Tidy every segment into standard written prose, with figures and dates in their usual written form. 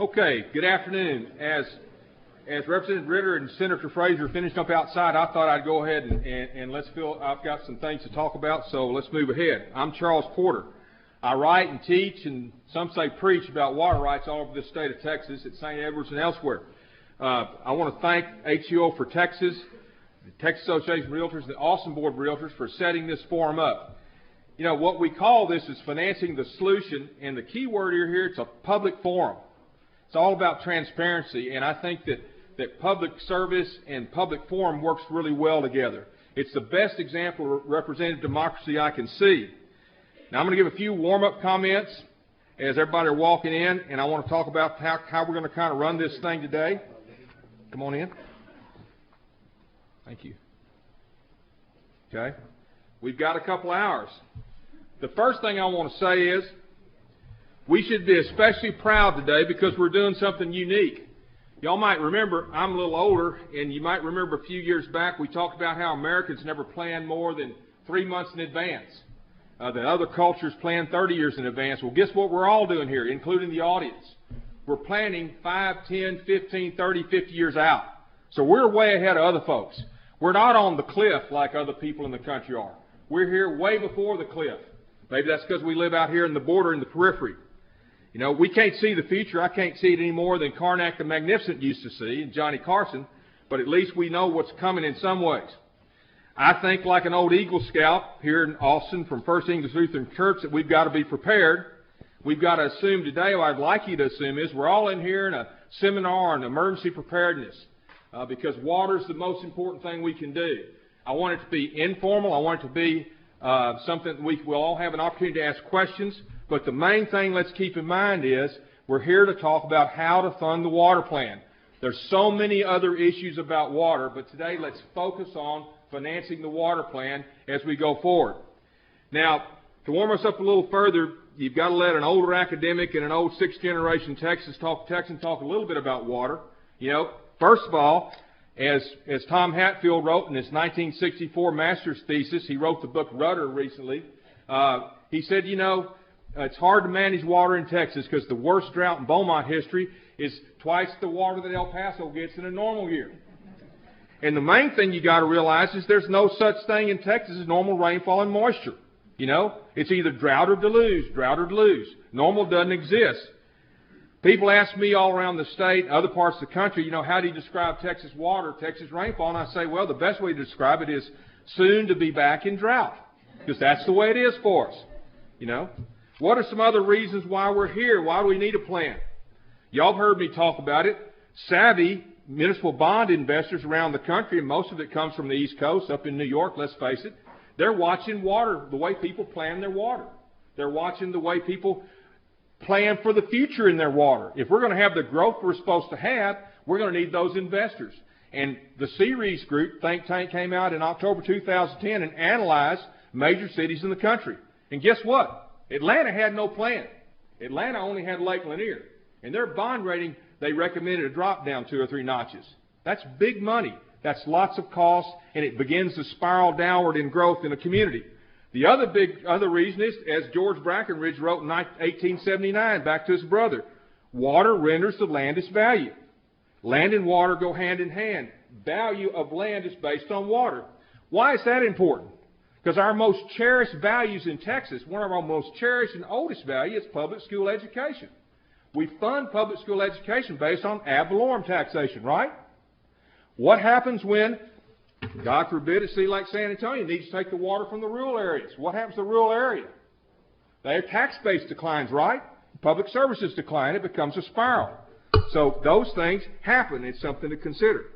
Okay, good afternoon. As Representative Ritter and Senator Frazier finished up outside, I thought I'd go ahead and I've got some things to talk about, so let's move ahead. I'm Charles Porter. I write and teach, and some say preach, about water rights all over the state of Texas at St. Edwards and elsewhere. I want to thank HUO for Texas, the Texas Association of Realtors, and the Austin Board of Realtors for setting this forum up. You know, what we call this is financing the solution, and the key word here, it's a public forum. It's all about transparency, and I think that public service and public forum works really well together. It's the best example of representative democracy I can see. Now, I'm going to give a few warm-up comments as everybody are walking in, and I want to talk about how we're going to kind of run this thing today. Come on in. Thank you. Okay. We've got a couple hours. The first thing I want to say is we should be especially proud today because we're doing something unique. Y'all might remember, I'm a little older, and you might remember a few years back we talked about how Americans never plan more than 3 months in advance. That other cultures plan 30 years in advance. Well, guess what we're all doing here, including the audience? We're planning 5, 10, 15, 30, 50 years out. So we're way ahead of other folks. We're not on the cliff like other people in the country are. We're here way before the cliff. Maybe that's because we live out here in the border, in the periphery. You know, we can't see the future. I can't see it any more than Karnak the Magnificent used to see and Johnny Carson, but at least we know what's coming in some ways. I think, like an old Eagle Scout here in Austin from First English Lutheran Church, that we've got to be prepared. We've got to assume today, what I'd like you to assume is we're all in here in a seminar on emergency preparedness because water is the most important thing we can do. I want it to be informal. I want it to be something that we'll all have an opportunity to ask questions. But the main thing let's keep in mind is we're here to talk about how to fund the water plan. There's so many other issues about water, but today let's focus on financing the water plan as we go forward. Now, to warm us up a little further, you've got to let an older academic and an old sixth-generation Texan talk a little bit about water. You know, first of all, as Tom Hatfield wrote in his 1964 master's thesis, he wrote the book Rudder recently. He said, you know, it's hard to manage water in Texas because the worst drought in Beaumont history is twice the water that El Paso gets in a normal year. And the main thing you got to realize is there's no such thing in Texas as normal rainfall and moisture. You know, it's either drought or deluge, drought or deluge. Normal doesn't exist. People ask me all around the state, other parts of the country, you know, how do you describe Texas water, Texas rainfall? And I say, well, the best way to describe it is soon to be back in drought because that's the way it is for us, you know. What are some other reasons why we're here? Why do we need a plan? Y'all have heard me talk about it. Savvy municipal bond investors around the country, and most of it comes from the East Coast, up in New York, let's face it, they're watching water, the way people plan their water. They're watching the way people plan for the future in their water. If we're going to have the growth we're supposed to have, we're going to need those investors. And the Ceres Group think tank came out in October 2010 and analyzed major cities in the country. And guess what? Atlanta had no plan. Atlanta only had Lake Lanier. And their bond rating, they recommended a drop down 2 or 3 notches. That's big money. That's lots of cost, and it begins to spiral downward in growth in a community. The other reason is, as George Brackenridge wrote in 1879 back to his brother, water renders the land its value. Land and water go hand in hand. Value of land is based on water. Why is that important? Because our most cherished values in Texas, one of our most cherished and oldest values is public school education. We fund public school education based on ad valorem taxation, right? What happens when, God forbid, a city like San Antonio needs to take the water from the rural areas? What happens to the rural area? Their tax base declines, right? Public services decline. It becomes a spiral. So those things happen. It's something to consider.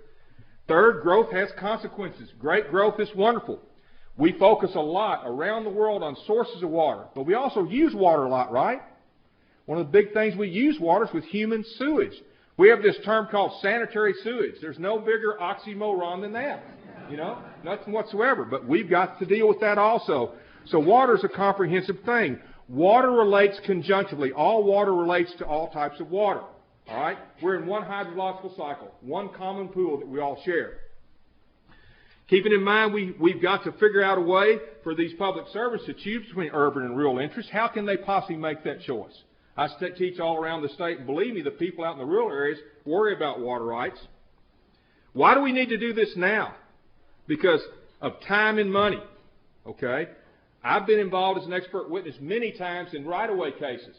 Third, growth has consequences. Great growth is wonderful. We focus a lot around the world on sources of water, but we also use water a lot, right? One of the big things we use water is with human sewage. We have this term called sanitary sewage. There's no bigger oxymoron than that. You know, nothing whatsoever. But we've got to deal with that also. So water is a comprehensive thing. Water relates conjunctively. All water relates to all types of water. All right? We're in one hydrological cycle, one common pool that we all share. Keeping in mind we've got to figure out a way for these public services to choose between urban and rural interests. How can they possibly make that choice? I teach all around the state, and believe me, the people out in the rural areas worry about water rights. Why do we need to do this now? Because of time and money, okay? I've been involved as an expert witness many times in right-of-way cases.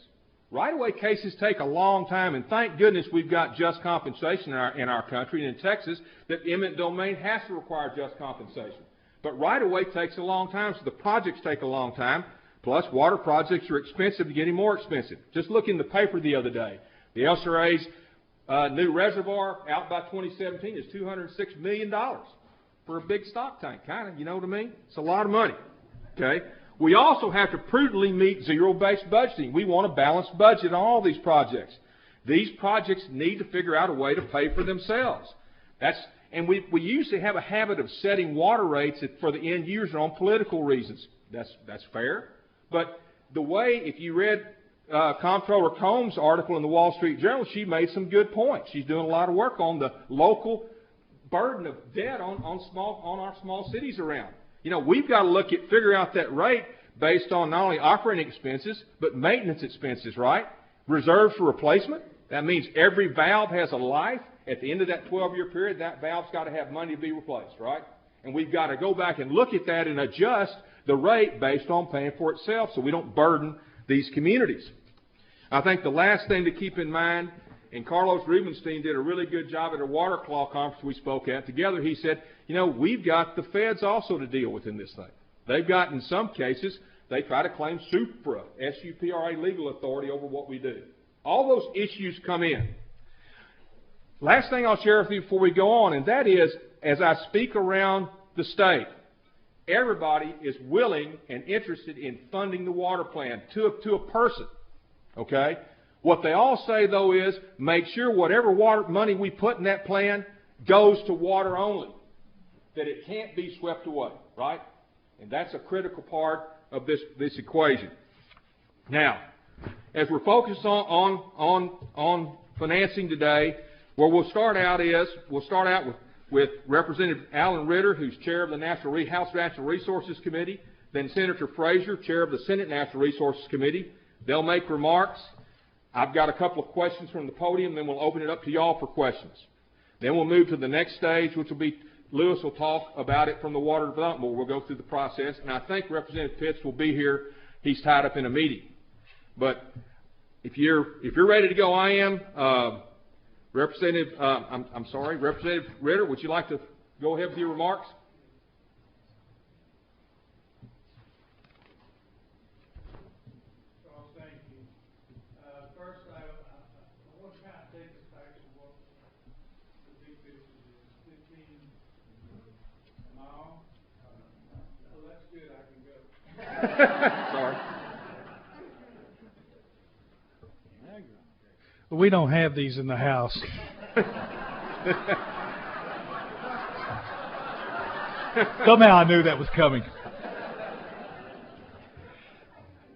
Right-of-way cases take a long time, and thank goodness we've got just compensation in our country, and in Texas, that eminent domain has to require just compensation. But right-of-way takes a long time, so the projects take a long time, plus water projects are expensive and getting more expensive. Just look in the paper the other day. The LCRA's new reservoir out by 2017 is $206 million for a big stock tank, kind of, you know what I mean? It's a lot of money, okay? We also have to prudently meet zero-based budgeting. We want a balanced budget on all these projects. These projects need to figure out a way to pay for themselves. And we usually have a habit of setting water rates for the end user on political reasons. That's fair. But the way, if you read Comptroller Combs' article in the Wall Street Journal, she made some good points. She's doing a lot of work on the local burden of debt on our small cities around. You know, we've got to figure out that rate based on not only operating expenses, but maintenance expenses, right? Reserves for replacement. That means every valve has a life. At the end of that 12-year period, that valve's got to have money to be replaced, right? And we've got to go back and look at that and adjust the rate based on paying for itself so we don't burden these communities. I think the last thing to keep in mind, and Carlos Rubenstein did a really good job at a water claw conference we spoke at together. He said, you know, we've got the feds also to deal with in this thing. They've got, in some cases, they try to claim SUPRA, S-U-P-R-A, legal authority over what we do. All those issues come in. Last thing I'll share with you before we go on, and that is, as I speak around the state, everybody is willing and interested in funding the water plan to a person, okay? What they all say, though, is make sure whatever water money we put in that plan goes to water only, that it can't be swept away, right? And that's a critical part of this equation. Now, as we're focused on financing today, where we'll start out with Representative Alan Ritter, who's chair of the House Natural Resources Committee, then Senator Frazier, chair of the Senate Natural Resources Committee. They'll make remarks. I've got a couple of questions from the podium, then we'll open it up to y'all for questions. Then we'll move to the next stage, which will be Lewis will talk about it from the Water Development Board. We'll go through the process, and I think Representative Pitts will be here. He's tied up in a meeting. But if you're ready to go, I am. Representative Ritter, would you like to go ahead with your remarks? Sorry. We don't have these in the house. Somehow I knew that was coming.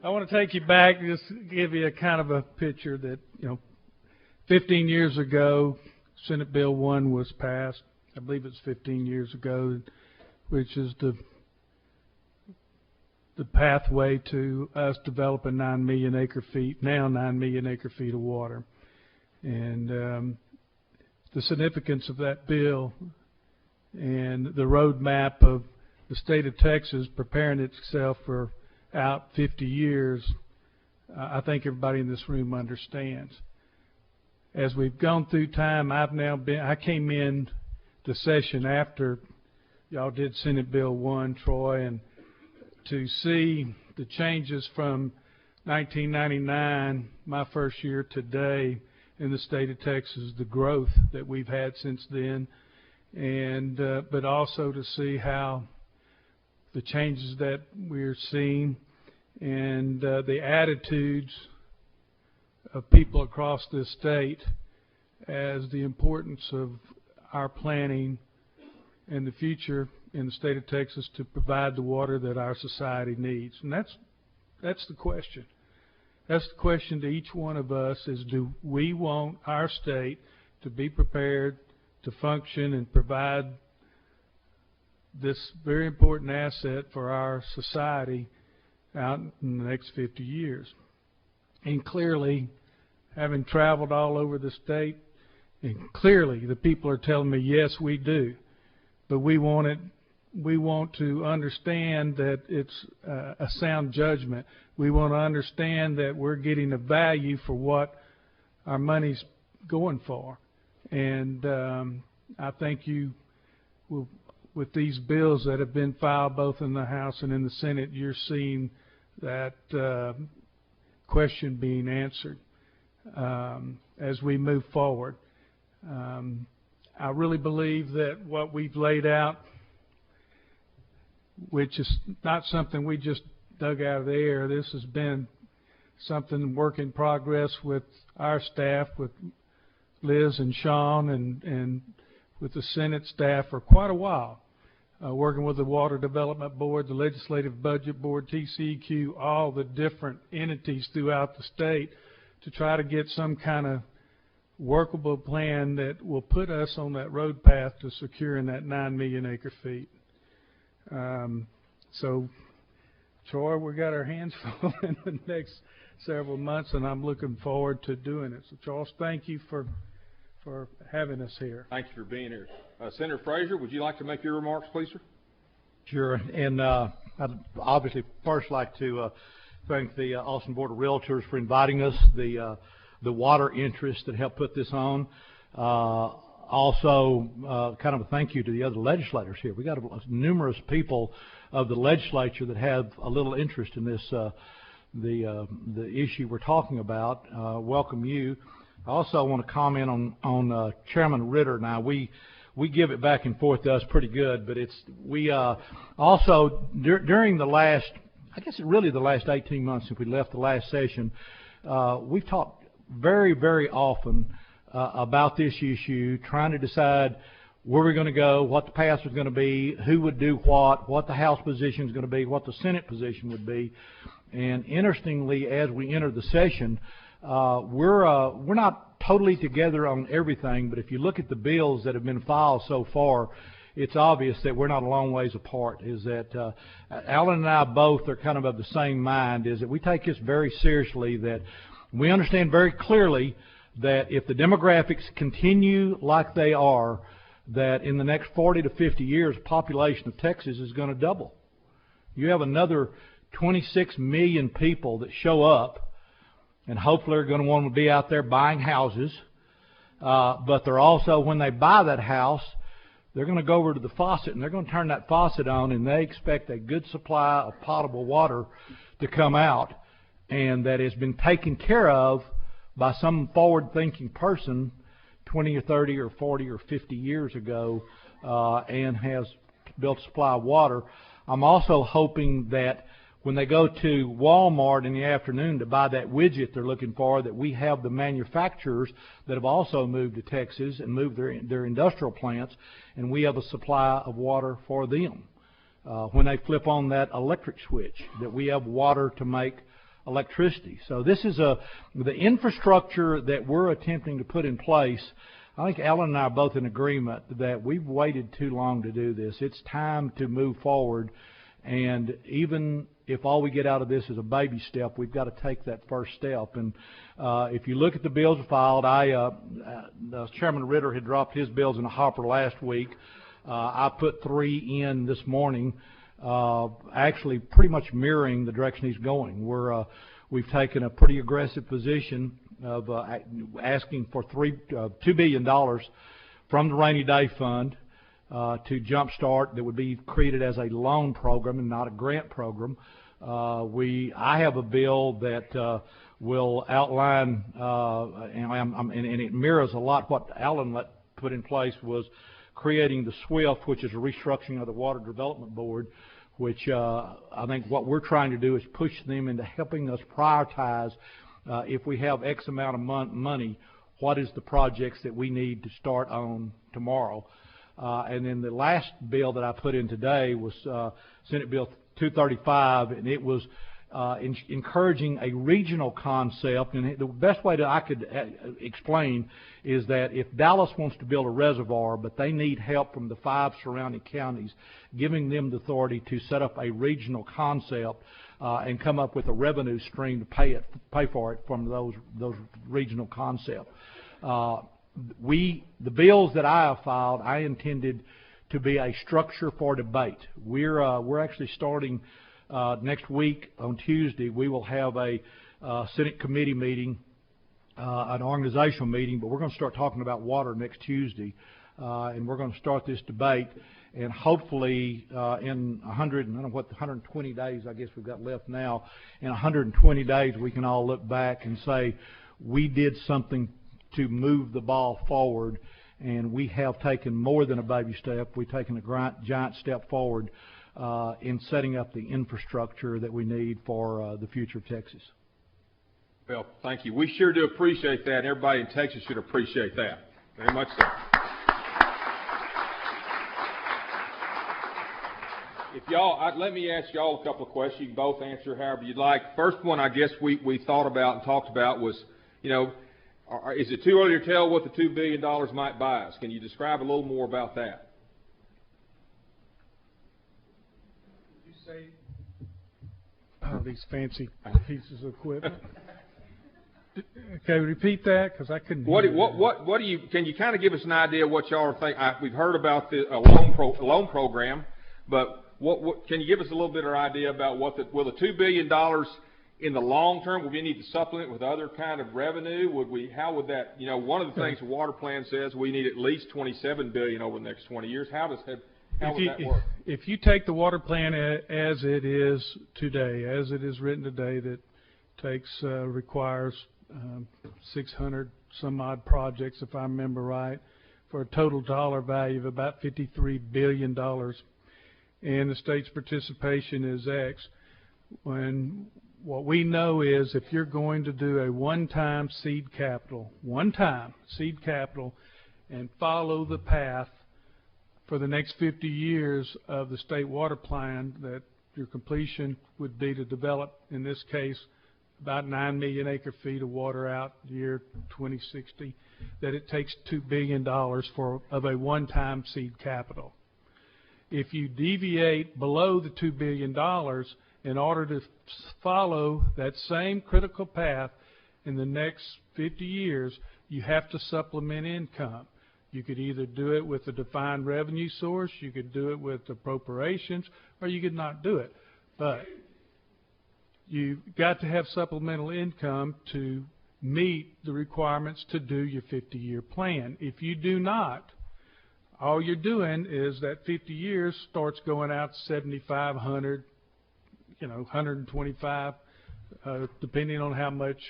I want to take you back, just give you a kind of a picture that, 15 years ago, Senate Bill 1 was passed. I believe it's 15 years ago, which is the pathway to us developing 9 million acre feet of water. And the significance of that bill and the roadmap of the state of Texas preparing itself for out 50 years, I think everybody in this room understands. As we've gone through time, I came in the session after y'all did Senate Bill 1, Troy, and to see the changes from 1999, my first year, today in the state of Texas, the growth that we've had since then, and but also to see how the changes that we're seeing and the attitudes of people across this state as the importance of our planning in the future in the state of Texas to provide the water that our society needs. And that's the question. That's the question to each one of us is, do we want our state to be prepared to function and provide this very important asset for our society out in the next 50 years? And clearly, having traveled all over the state, and clearly the people are telling me, yes, we do. But we want to understand that it's a sound judgment. We want to understand that we're getting a value for what our money's going for. And I think you will, with these bills that have been filed both in the House and in the Senate, you're seeing that question being answered as we move forward. I really believe that what we've laid out, which is not something we just dug out of the air, this has been something work in progress with our staff, with Liz and Sean and with the Senate staff for quite a while, working with the Water Development Board, the Legislative Budget Board, TCEQ, all the different entities throughout the state to try to get some kind of workable plan that will put us on that road path to securing that 9 million acre feet. So, Troy, we got our hands full in the next several months, and I'm looking forward to doing it. So, Charles, thank you for having us here. Thank you for being here. Senator Frazier, would you like to make your remarks, please, sir? Sure. And I'd obviously first like to thank the Austin Board of Realtors for inviting us, the water interests that helped put this on. Also, kind of a thank you to the other legislators here. We got numerous people of the legislature that have a little interest in this, the issue we're talking about. Welcome you. I also want to comment on Chairman Ritter. Now we give it back and forth to us pretty good, but we also during the last, I guess really the last 18 months since we left the last session, we've talked very, very often about this issue, trying to decide where we're going to go, what the path is going to be, who would do what the House position is going to be, what the Senate position would be. And interestingly, as we enter the session, we're not totally together on everything, but if you look at the bills that have been filed so far, it's obvious that we're not a long ways apart. Is that Alan and I both are kind of the same mind, is that we take this very seriously, that we understand very clearly that if the demographics continue like they are, that in the next 40 to 50 years, the population of Texas is going to double. You have another 26 million people that show up, and hopefully are going to want to be out there buying houses. But they're also, when they buy that house, they're going to go over to the faucet, and they're going to turn that faucet on, and they expect a good supply of potable water to come out, and that has been taken care of by some forward-thinking person 20 or 30 or 40 or 50 years ago, and has built a supply of water. I'm also hoping that when they go to Walmart in the afternoon to buy that widget they're looking for, that we have the manufacturers that have also moved to Texas and moved their industrial plants, and we have a supply of water for them. When they flip on that electric switch, that we have water to make electricity. So this is the infrastructure that we're attempting to put in place. I think Alan and I are both in agreement that we've waited too long to do this. It's time to move forward, and even if all we get out of this is a baby step, we've got to take that first step. And if you look at the bills filed, Chairman Ritter had dropped his bills in a hopper last week. I put 3 in this morning, actually pretty much mirroring the direction he's going. We've taken a pretty aggressive position of asking for $2 billion from the Rainy Day Fund to jumpstart, that would be created as a loan program and not a grant program. I have a bill that will outline, and it mirrors a lot what Alan put in place, was creating the SWIFT, which is a restructuring of the Water Development Board, which I think what we're trying to do is push them into helping us prioritize, if we have X amount of money, what is the projects that we need to start on tomorrow. And then the last bill that I put in today was Senate Bill 235, and it was encouraging a regional concept. And the best way that I could explain is that if Dallas wants to build a reservoir, but they need help from the 5 surrounding counties, giving them the authority to set up a regional concept and come up with a revenue stream to pay for it from those regional concepts. The bills that I have filed, I intended to be a structure for debate. We're actually starting next week on Tuesday. We will have a Senate committee meeting, an organizational meeting, but we're going to start talking about water next Tuesday, and we're going to start this debate. And hopefully, in 120 days, I guess we've got left now. In 120 days, we can all look back and say we did something to move the ball forward, and we have taken more than a baby step. We've taken a giant step forward in setting up the infrastructure that we need for the future of Texas. Well, thank you. We sure do appreciate that, and everybody in Texas should appreciate that. Very much so. If y'all, let me ask y'all a couple of questions. You can both answer however you'd like. First one, I guess we thought about and talked about was, you know, is it too early to tell what the $2 billion might buy us? Can you describe a little more about that? You say, these fancy pieces of equipment. Okay, repeat that because I couldn't. What do you? Can you kind of give us an idea of what y'all are thinking? We've heard about the loan program, but what can you give us a little bit of an idea about will the $2 billion in the long term, will we need to supplement with other kind of revenue? How would that, you know, one of the things the water plan says we need at least $27 billion over the next 20 years. How would that work? If you take the water plan as it is today, as it is written today, that requires 600 some odd projects, if I remember right, for a total dollar value of about $53 billion. And the state's participation is X. What we know is if you're going to do a one-time seed capital, and follow the path for the next 50 years of the state water plan, that your completion would be to develop, in this case, about 9 million acre feet of water out year 2060, that it takes $2 billion of a one-time seed capital. If you deviate below the $2 billion in order to follow that same critical path in the next 50 years, you have to supplement income. You could either do it with a defined revenue source, you could do it with appropriations, or you could not do it. But you've got to have supplemental income to meet the requirements to do your 50-year plan. If you do not, all you're doing is that 50 years starts going out 7,500, 125, depending on how much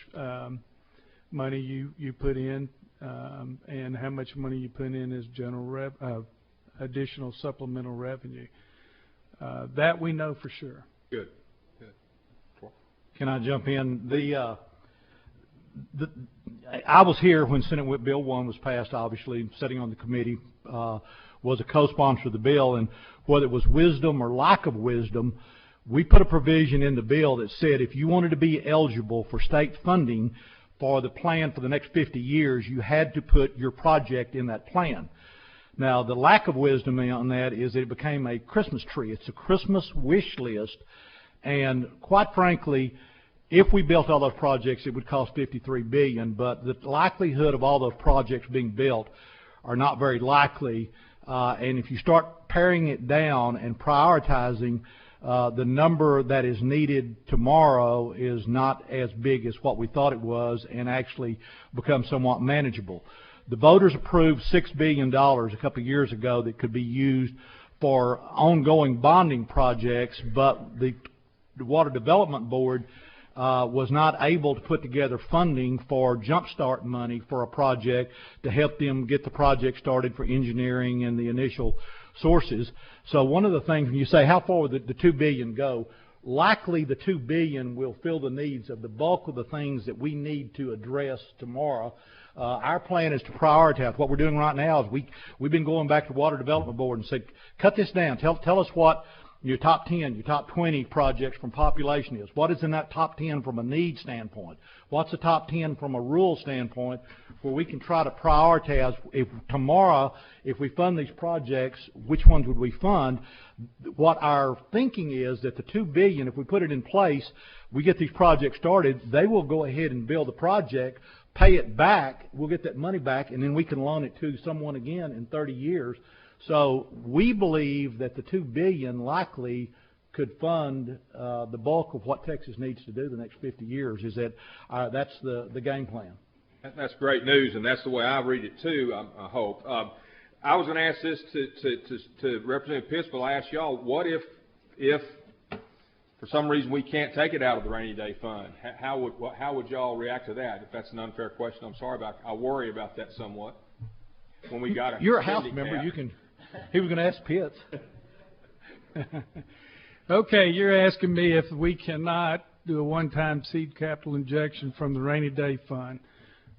money you put in, and how much money you put in as additional supplemental revenue. That we know for sure. Good. Can I jump in? I was here when Senate Bill 1 was passed, obviously, sitting on the committee, was a co-sponsor of the bill, and whether it was wisdom or lack of wisdom, we put a provision in the bill that said if you wanted to be eligible for state funding for the plan for the next 50 years, you had to put your project in that plan. Now, the lack of wisdom on that is that it became a Christmas tree. It's a Christmas wish list, and quite frankly, if we built all those projects, it would cost $53 billion, but the likelihood of all those projects being built are not very likely, and if you start paring it down and prioritizing, the number that is needed tomorrow is not as big as what we thought it was and actually becomes somewhat manageable. The voters approved $6 billion a couple of years ago that could be used for ongoing bonding projects, but the Water Development Board was not able to put together funding for jumpstart money for a project to help them get the project started for engineering and the initial sources. So one of the things, when you say how far would the $2 billion go, likely the $2 billion will fill the needs of the bulk of the things that we need to address tomorrow. Our plan is to prioritize. What we're doing right now is we've been going back to the Water Development Board and said, cut this down. Tell us what your top 10, your top 20 projects from population is. What is in that top 10 from a need standpoint? What's the top 10 from a rural standpoint, where we can try to prioritize, if tomorrow, if we fund these projects, which ones would we fund? What our thinking is that the $2 billion, if we put it in place, we get these projects started, they will go ahead and build the project, pay it back, we'll get that money back, and then we can loan it to someone again in 30 years. So we believe that the $2 billion likely could fund the bulk of what Texas needs to do the next 50 years. Is that that's the game plan. That's great news, and that's the way I read it too. I hope. I was going to ask this to Representative Pitts, but I ask y'all: what if for some reason we can't take it out of the rainy day fund? How would y'all react to that? If that's an unfair question, I'm sorry about. I worry about that somewhat. When we got you're a House member, you can. He was going to ask Pitts. Okay, you're asking me if we cannot do a one-time seed capital injection from the rainy day fund,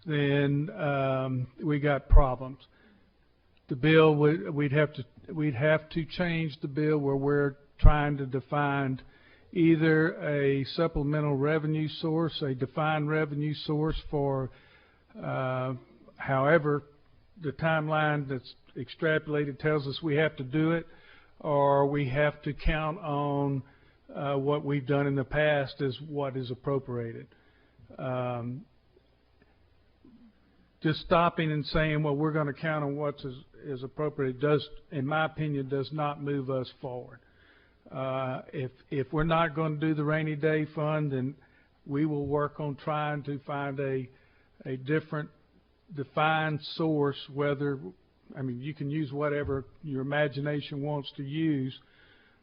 then we got problems. The bill we'd have to change the bill where we're trying to define either a supplemental revenue source, a defined revenue source for however the timeline that's extrapolated tells us we have to do it, or we have to count on what we've done in the past as what is appropriated. Just stopping and saying, well, we're going to count on what is appropriate does, in my opinion, does not move us forward. If we're not going to do the rainy day fund, then we will work on trying to find a different defined source, whether, I mean, you can use whatever your imagination wants to use,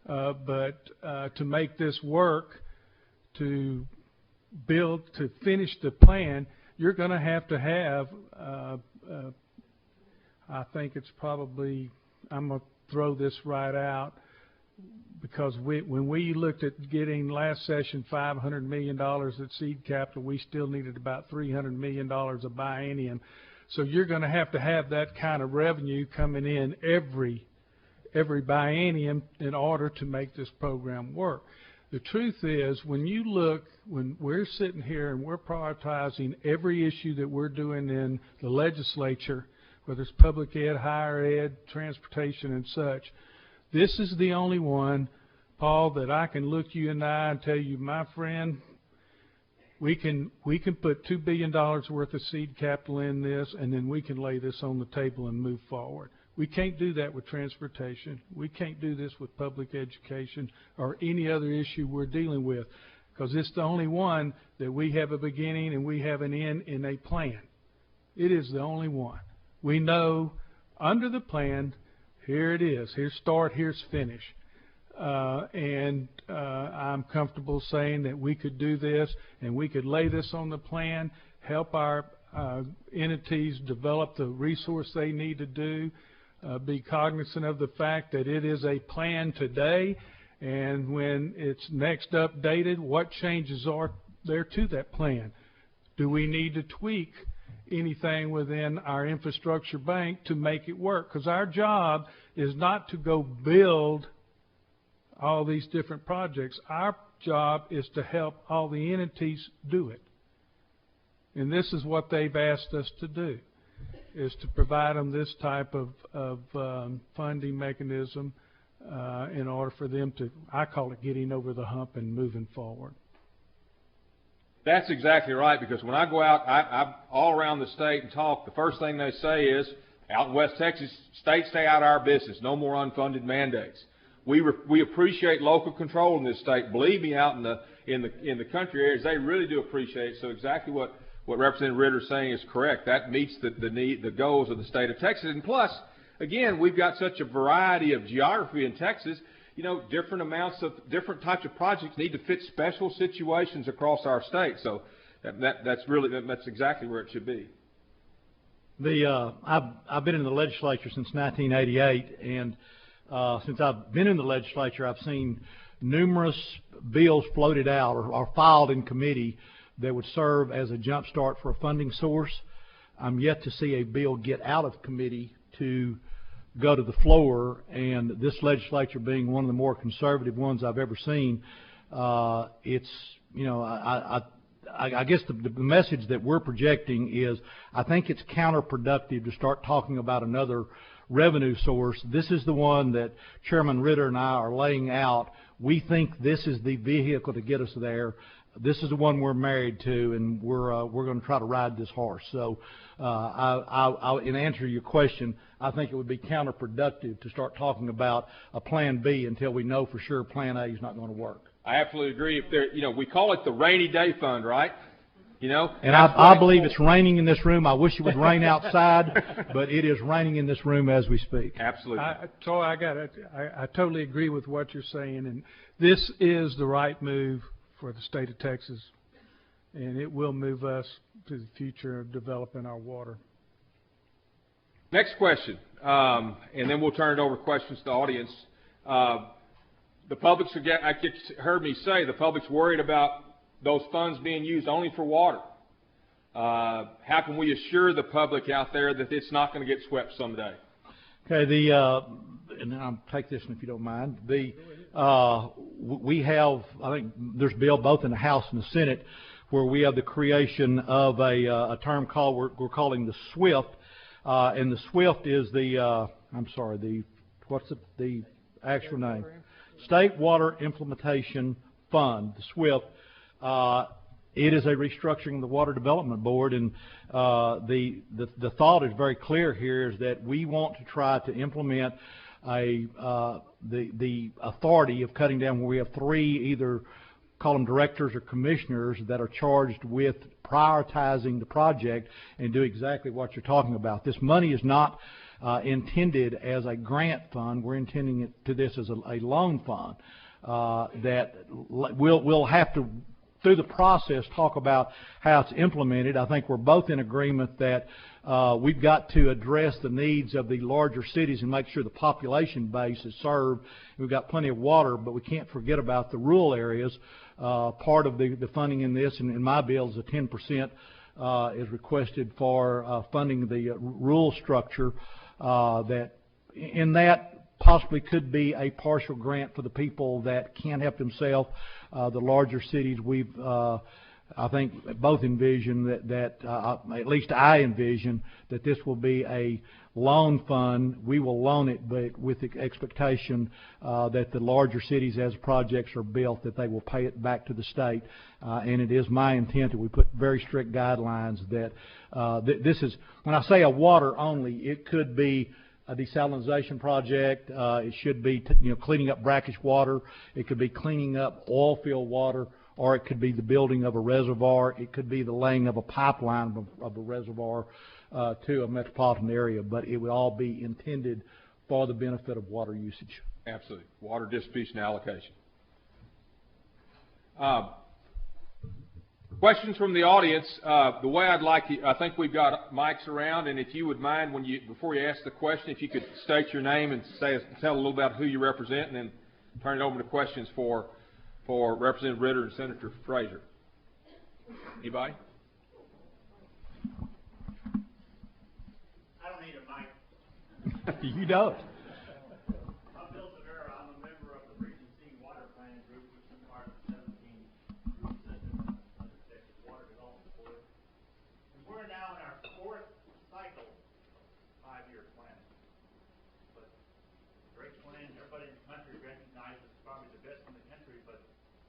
but to make this work, to finish the plan, you're going to have, I think it's probably, I'm going to throw this right out, because when we looked at getting last session $500 million at seed capital, we still needed about $300 million a biennium. So you're going to have that kind of revenue coming in every biennium in order to make this program work. The truth is, when we're sitting here and we're prioritizing every issue that we're doing in the legislature, whether it's public ed, higher ed, transportation and such, this is the only one, Paul, that I can look you in the eye and tell you, my friend, we can put $2 billion worth of seed capital in this, and then we can lay this on the table and move forward. We can't do that with transportation. We can't do this with public education or any other issue we're dealing with, because it's the only one that we have a beginning and we have an end in a plan. It is the only one. We know under the plan, here it is. Here's start, here's finish. I'm comfortable saying that we could do this and we could lay this on the plan, help our entities develop the resource they need to do, be cognizant of the fact that it is a plan today, and when it's next updated, what changes are there to that plan? Do we need to tweak anything within our infrastructure bank to make it work? Because our job is not to go build all these different projects. Our job is to help all the entities do it. And this is what they've asked us to do, is to provide them this type of funding mechanism in order for them to, I call it getting over the hump and moving forward. That's exactly right, because when I go out, I'm all around the state and talk, the first thing they say is, out in West Texas, states stay out of our business, no more unfunded mandates. We appreciate local control in this state. Believe me, out in the country areas, they really do appreciate it. So exactly what Representative Ritter is saying is correct. That meets the goals of the state of Texas. And plus, again, we've got such a variety of geography in Texas. You know, different types of projects need to fit special situations across our state. So that's exactly where it should be. I've been in the legislature since 1988, and since I've been in the legislature, I've seen numerous bills floated out or filed in committee that would serve as a jump start for a funding source. I'm yet to see a bill get out of committee to go to the floor, and this legislature being one of the more conservative ones I've ever seen, it's, you know, I guess the message that we're projecting is I think it's counterproductive to start talking about another revenue source. This is the one that Chairman Ritter and I are laying out. We think this is the vehicle to get us there. This is the one we're married to, and we're going to try to ride this horse. So, in answer to your question, I think it would be counterproductive to start talking about a Plan B until we know for sure Plan A is not going to work. I absolutely agree. If there, you know, we call it the rainy day fund, right? You know, and I believe it's raining in this room. I wish it would rain outside, but it is raining in this room as we speak. Absolutely. I totally agree with what you're saying, and this is the right move for the state of Texas, and it will move us to the future of developing our water. Next question, and then we'll turn it over to questions to the audience. The public's, I heard me say, the public's worried about those funds being used only for water. How can we assure the public out there that it's not going to get swept someday? Okay, and I'll take this one if you don't mind. We have, I think there's a bill both in the House and the Senate where we have the creation of a term called, we're calling the SWIFT, and the SWIFT is what's the actual name? State Water Implementation Fund, the SWIFT. It is a restructuring of the Water Development Board, and the thought is very clear here, is that we want to try to implement the authority of cutting down, where we have three, either call them directors or commissioners, that are charged with prioritizing the project and do exactly what you're talking about. This money is not intended as a grant fund. We're intending it to this as a loan fund that we'll have to, through the process, talk about how it's implemented. I think we're both in agreement that we've got to address the needs of the larger cities and make sure the population base is served. We've got plenty of water, but we can't forget about the rural areas. Part of the funding in this, and in my bill, is a 10% is requested for funding the rural structure. That possibly could be a partial grant for the people that can't help themselves. The larger cities, we've, I think, both envision that at least I envision that this will be a loan fund. We will loan it, but with the expectation that the larger cities, as projects are built, that they will pay it back to the state. And it is my intent that we put very strict guidelines that this is, when I say a water only, it could be a desalination project. It should be cleaning up brackish water. It could be cleaning up oil field water, or it could be the building of a reservoir. It could be the laying of a pipeline of a reservoir to a metropolitan area. But it would all be intended for the benefit of water usage. Absolutely. Water distribution allocation. Questions from the audience. The way I'd like you, I think we've got mics around, and if you would mind, before you ask the question, if you could state your name and tell a little about who you represent, and then turn it over to questions for Representative Ritter and Senator Frazier. Anybody? I don't need a mic. You don't. I'm Bill Severa. I'm a member of the Regency Water Planning Group, which is part of the 17 group system under the Texas Water Development Board. And we're now in our fourth cycle, 5-year planning. But great planning, everybody in the country recognizes it's probably the best in the country, but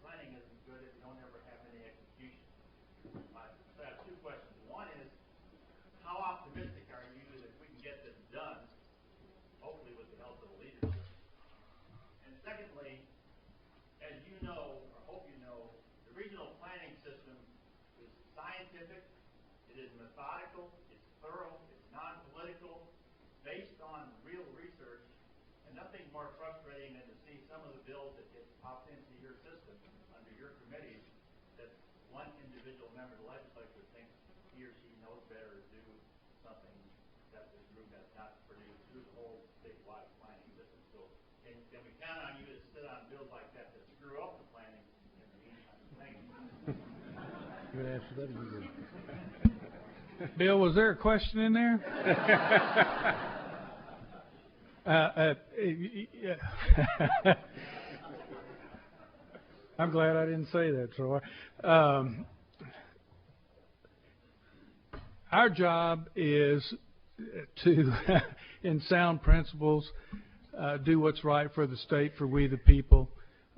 planning isn't good if you don't ever have any execution. I have two questions. One is, how optimistic are you that we can get this done, hopefully with the help of the leadership? And secondly, as you know, or hope you know, the regional planning system is scientific, it is methodical, it's thorough, it's non-political, based on real research, and nothing more frustrating than to see some of the bills that get popped into your system under your committees that one individual member of the legislature thinks he or she knows better to do something that this group has not produced through the whole statewide planning system. So can we count on you to sit on bills like that screw up the planning in the meantime? Thank you. Good answer. That is good. Bill, was there a question in there? I'm glad I didn't say that, Troy. Our job is to, in sound principles, do what's right for the state, for we the people.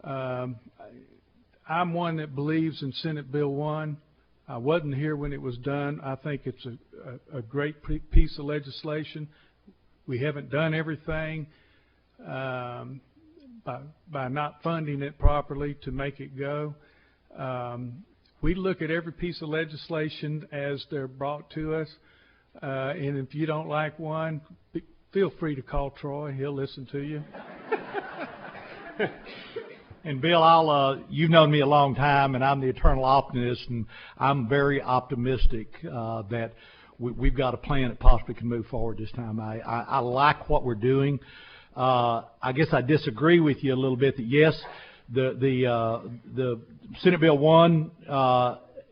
I'm one that believes in Senate Bill 1. I wasn't here when it was done. I think it's a great piece of legislation. We haven't done everything by not funding it properly to make it go. We look at every piece of legislation as they're brought to us, and if you don't like one, feel free to call Troy. He'll listen to you. And Bill, you've known me a long time, and I'm the eternal optimist, and I'm very optimistic that we've got a plan that possibly can move forward this time. I like what we're doing. I guess I disagree with you a little bit that yes, the Senate Bill 1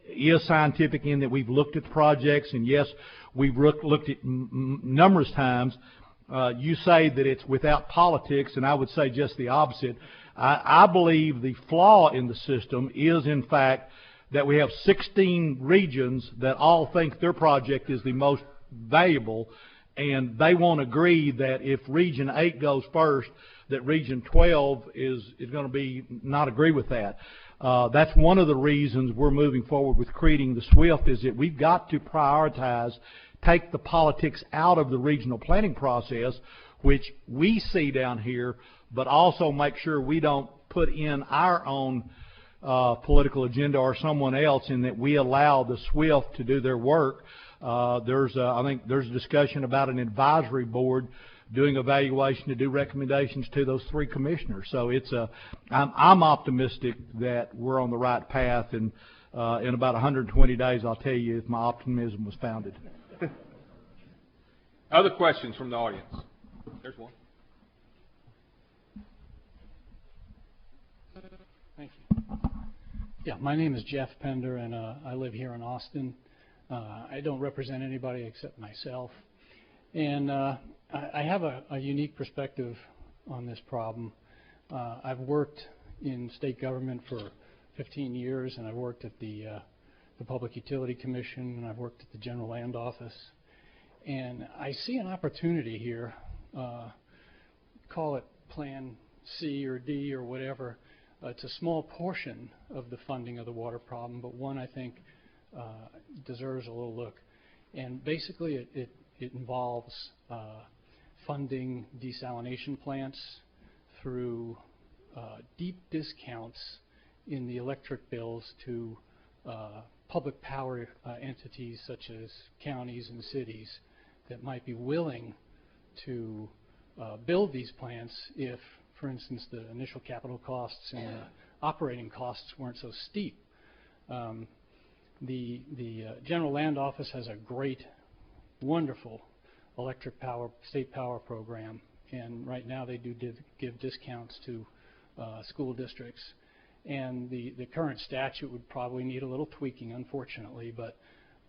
is scientific in that we've looked at the projects, and yes, we've looked at numerous times. You say that it's without politics, and I would say just the opposite. I believe the flaw in the system is, in fact, that we have 16 regions that all think their project is the most valuable, and they won't agree that if Region 8 goes first, that Region 12 is going to be not agree with that. That's one of the reasons we're moving forward with creating the SWIFT, is that we've got to prioritize, take the politics out of the regional planning process, which we see down here, but also make sure we don't put in our own political agenda or someone else, in that we allow the SWIFT to do their work. I think there's a discussion about an advisory board doing evaluation to do recommendations to those 3 commissioners. So I'm optimistic that we're on the right path, and in about 120 days I'll tell you if my optimism was founded. Other questions from the audience? There's one. Thank you. Yeah, my name is Jeff Pender, and I live here in Austin. I don't represent anybody except myself. And I have a unique perspective on this problem. I've worked in state government for 15 years, and I've worked at the Public Utility Commission, and I've worked at the General Land Office. And I see an opportunity here, call it Plan C or D or whatever. It's a small portion of the funding of the water problem, but one I think deserves a little look. And basically it involves funding desalination plants through deep discounts in the electric bills to public power entities such as counties and cities that might be willing to build these plants if, for instance, the initial capital costs and the operating costs weren't so steep. The General Land Office has a great, wonderful electric power, state power program, and right now they do give discounts to school districts. And the current statute would probably need a little tweaking, unfortunately, but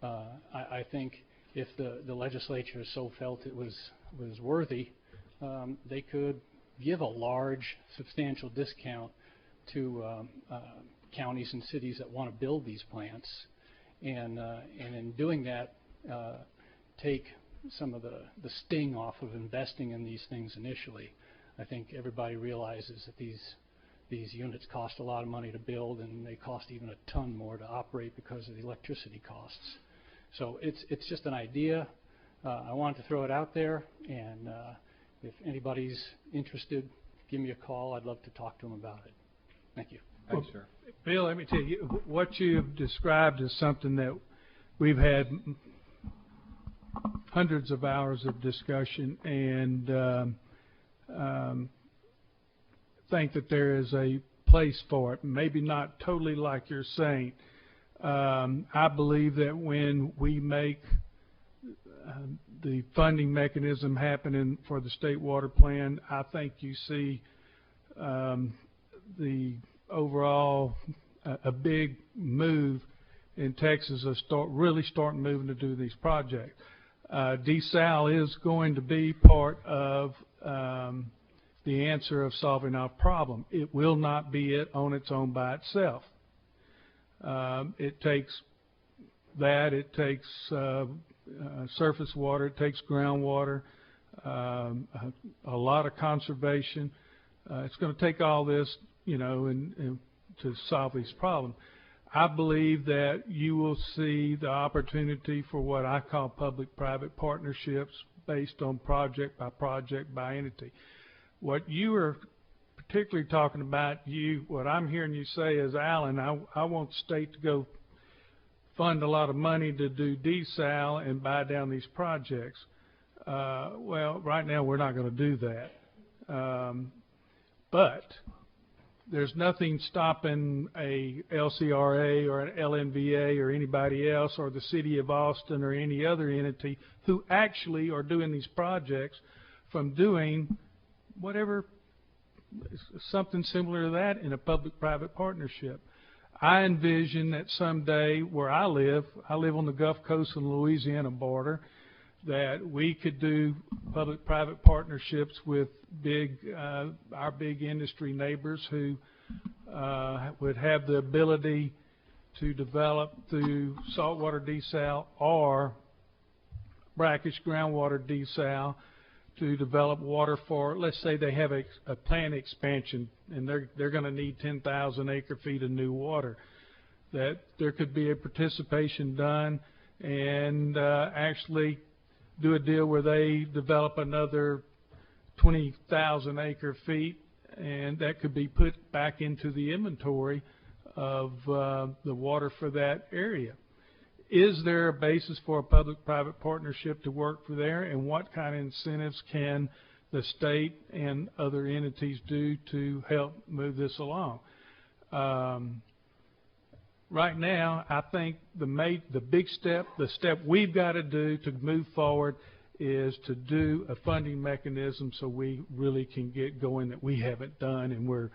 I think if the legislature so felt it was worthy, they could give a large, substantial discount to counties and cities that want to build these plants, and in doing that, take some of the sting off of investing in these things initially. I think everybody realizes that these units cost a lot of money to build, and they cost even a ton more to operate because of the electricity costs. So it's just an idea. I wanted to throw it out there, and if anybody's interested, give me a call. I'd love to talk to them about it. Thank you. Thanks, sir. Bill, let me tell you, what you've described is something that we've had hundreds of hours of discussion, and think that there is a place for it. Maybe not totally like you're saying. I believe that when we make the funding mechanism happening for the state water plan, I think you see the overall a big move in Texas of really starting moving to do these projects. desal is going to be part of the answer of solving our problem. It will not be it on its own by itself. It takes that, it takes surface water, it takes groundwater, a lot of conservation. It's going to take all this, you know, and to solve these problems. I believe that you will see the opportunity for what I call public-private partnerships based on project by entity. What you are particularly talking about, what I'm hearing you say is, Alan, I want the state to go fund a lot of money to do desal and buy down these projects. Well, right now we're not going to do that. But there's nothing stopping a LCRA or an LNVA or anybody else or the city of Austin or any other entity who actually are doing these projects from doing whatever, something similar to that in a public-private partnership. I envision that someday where I live on the Gulf Coast and Louisiana border, that we could do public-private partnerships with our big industry neighbors who would have the ability to develop through saltwater desal or brackish groundwater desal to develop water for, let's say they have a plant expansion and they're going to need 10,000 acre-feet of new water, that there could be a participation done and actually do a deal where they develop another 20,000 acre-feet, and that could be put back into the inventory of the water for that area. Is there a basis for a public-private partnership to work for there, and what kind of incentives can the state and other entities do to help move this along? Right now, I think the big step, the step we've got to do to move forward is to do a funding mechanism so we really can get going that we haven't done, and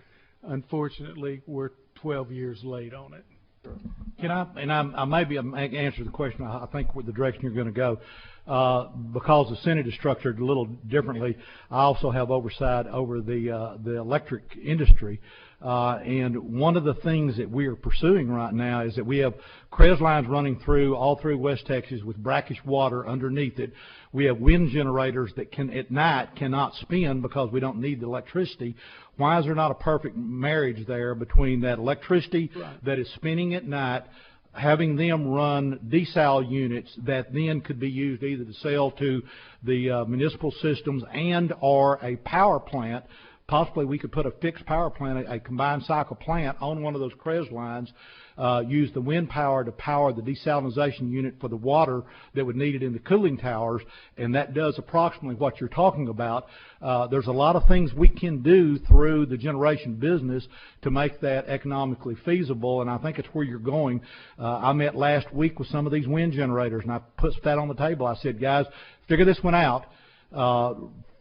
unfortunately, we're 12 years late on it. Can I maybe answer the question, I think with the direction you're going to go. Because the Senate is structured a little differently, I also have oversight over the electric industry. And one of the things that we are pursuing right now is that we have CREZ lines running all through West Texas with brackish water underneath it. We have wind generators that at night cannot spin because we don't need the electricity. Why is there not a perfect marriage there between that electricity that is spinning at night, having them run desal units that then could be used either to sell to the municipal systems and or a power plant? Possibly we could put a fixed power plant, a combined cycle plant on one of those CREZ lines, use the wind power to power the desalinization unit for the water that would need it in the cooling towers, and that does approximately what you're talking about. There's a lot of things we can do through the generation business to make that economically feasible, and I think it's where you're going. I met last week with some of these wind generators, and I put that on the table. I said, guys, figure this one out.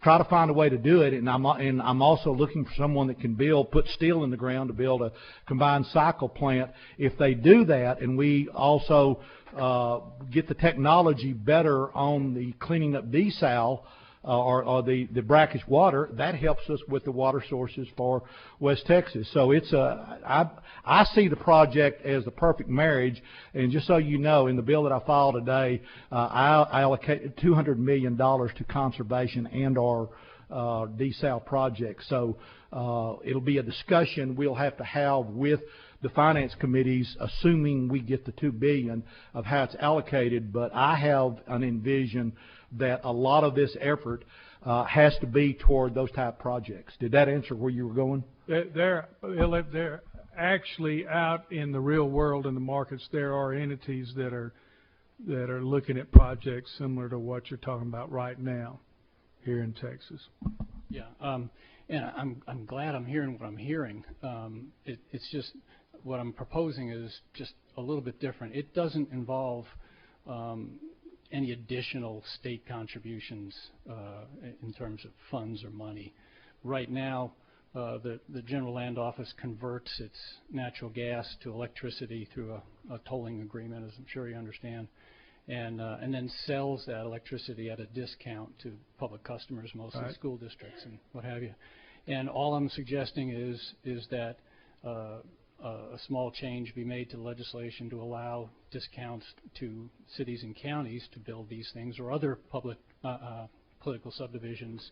Try to find a way to do it, and I'm also looking for someone that can put steel in the ground to build a combined cycle plant. If they do that, and we also get the technology better on the cleaning up desal or the brackish water, that helps us with the water sources for West Texas. So I see the project as the perfect marriage. And just so you know, in the bill that I filed today, I allocated $200 million to conservation and our desal project. So it'll be a discussion we'll have to have with the finance committees, assuming we get the $2 billion of how it's allocated. But I have an envision that a lot of this effort has to be toward those type projects. Did that answer where you were going? They're actually out in the real world in the markets. There are entities that are looking at projects similar to what you're talking about right now here in Texas. Yeah, and I'm glad I'm hearing what I'm hearing. It's just what I'm proposing is just a little bit different. It doesn't involve any additional state contributions in terms of funds or money. Right now, the General Land Office converts its natural gas to electricity through a tolling agreement, as I'm sure you understand. and then sells that electricity at a discount to public customers, mostly Right. school districts and what have you. And all I'm suggesting is that a small change be made to legislation to allow discounts to cities and counties to build these things, or other public political subdivisions.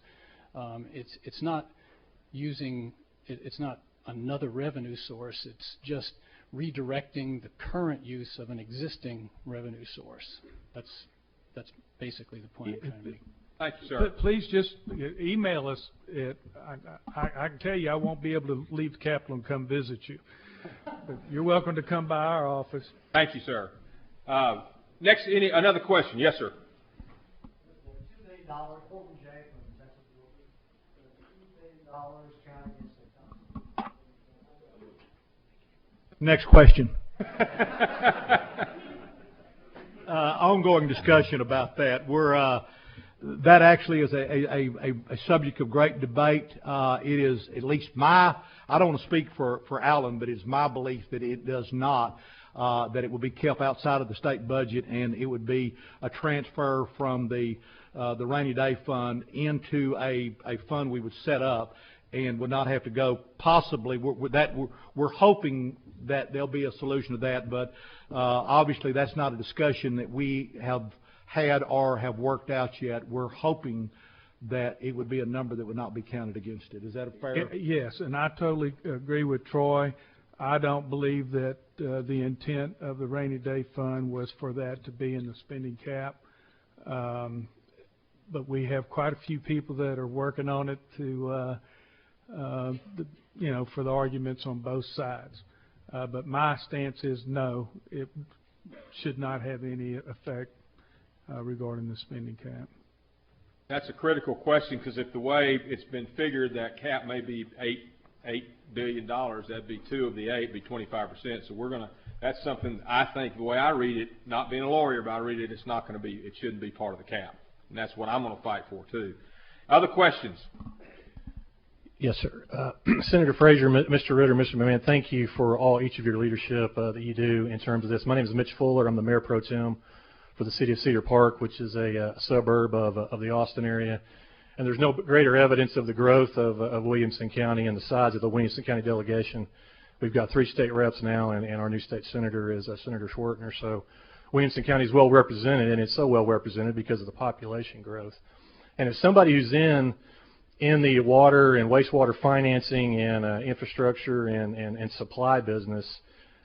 It's not using it's not another revenue source. It's just redirecting the current use of an existing revenue source. That's basically the point I'm trying to make. Thank you, sir. Please just email us. I can tell you I won't be able to leave the Capitol and come visit you. But you're welcome to come by our office. Thank you, sir. Next, another question? Yes, sir. $2 million, Colton J. from Texas, $2 million county against Next question. Ongoing discussion about that. That actually is a subject of great debate. It is at least I don't want to speak for Alan, but it's my belief that it does not, that it will be kept outside of the state budget, and it would be a transfer from the rainy day fund into a fund we would set up, and would not have to go possibly. We're hoping that there'll be a solution to that, but obviously that's not a discussion that we have had or have worked out yet. We're hoping that it would be a number that would not be counted against it. Is that a fair? Yes, and I totally agree with Troy. I don't believe that the intent of the rainy day fund was for that to be in the spending cap. But we have quite a few people that are working on it to, for the arguments on both sides. But my stance is no, it should not have any effect regarding the spending cap. That's a critical question, because if the way it's been figured, that cap may be $8 billion, that'd be 2 of the 8, be 25%. So that's something I think, the way I read it, not being a lawyer, but I read it, it's not going to be, it shouldn't be part of the cap. And that's what I'm going to fight for too. Other questions? Yes, sir. Senator Frazier, Mr. Ritter, Mr. McMahon, thank you for each of your leadership that you do in terms of this. My name is Mitch Fuller. I'm the Mayor Pro Tem for the city of Cedar Park, which is a suburb of the Austin area. And there's no greater evidence of the growth of Williamson County and the size of the Williamson County delegation. We've got 3 state reps now, and our new state senator is Senator Schwertner. So Williamson County is well represented, and it's so well represented because of the population growth. And as somebody who's in the water and wastewater financing and infrastructure and supply business,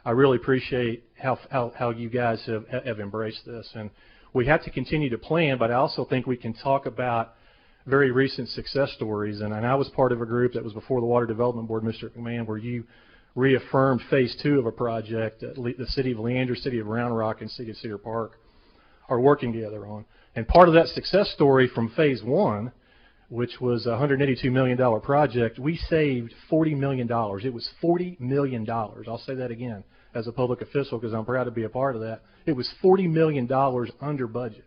I really appreciate how you guys have embraced this. And we have to continue to plan, but I also think we can talk about very recent success stories. And I was part of a group that was before the Water Development Board, Mr. McMahon, where you reaffirmed phase 2 of a project that the city of Leander, city of Round Rock, and city of Cedar Park are working together on. And part of that success story from phase 1, which was a $182 million project, we saved $40 million. It was $40 million. I'll say that again as a public official because I'm proud to be a part of that. It was $40 million under budget.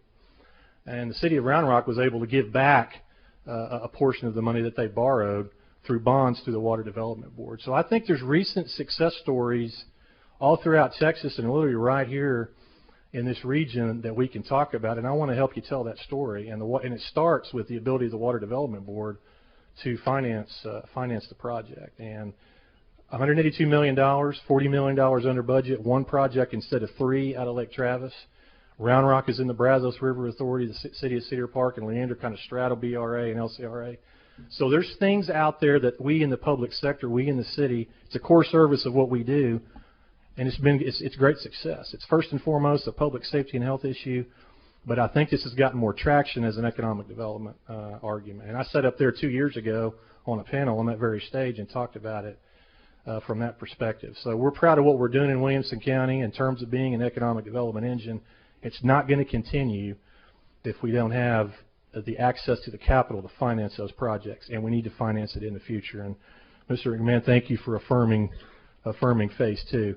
And the city of Round Rock was able to give back a portion of the money that they borrowed through bonds through the Water Development Board. So I think there's recent success stories all throughout Texas and literally right here in this region that we can talk about, and I want to help you tell that story. And it starts with the ability of the Water Development Board to finance the project. And $182 million, $40 million under budget, 1 project instead of 3 out of Lake Travis. Round Rock is in the Brazos River Authority, the city of Cedar Park, and Leander kind of straddle BRA and LCRA. So there's things out there that we in the public sector, we in the city, it's a core service of what we do. And it's great success. It's first and foremost a public safety and health issue, but I think this has gotten more traction as an economic development argument. And I sat up there 2 years ago on a panel on that very stage and talked about it from that perspective. So we're proud of what we're doing in Williamson County in terms of being an economic development engine. It's not going to continue if we don't have the access to the capital to finance those projects, and we need to finance it in the future. And Mr. McMahon, thank you for affirming phase 2.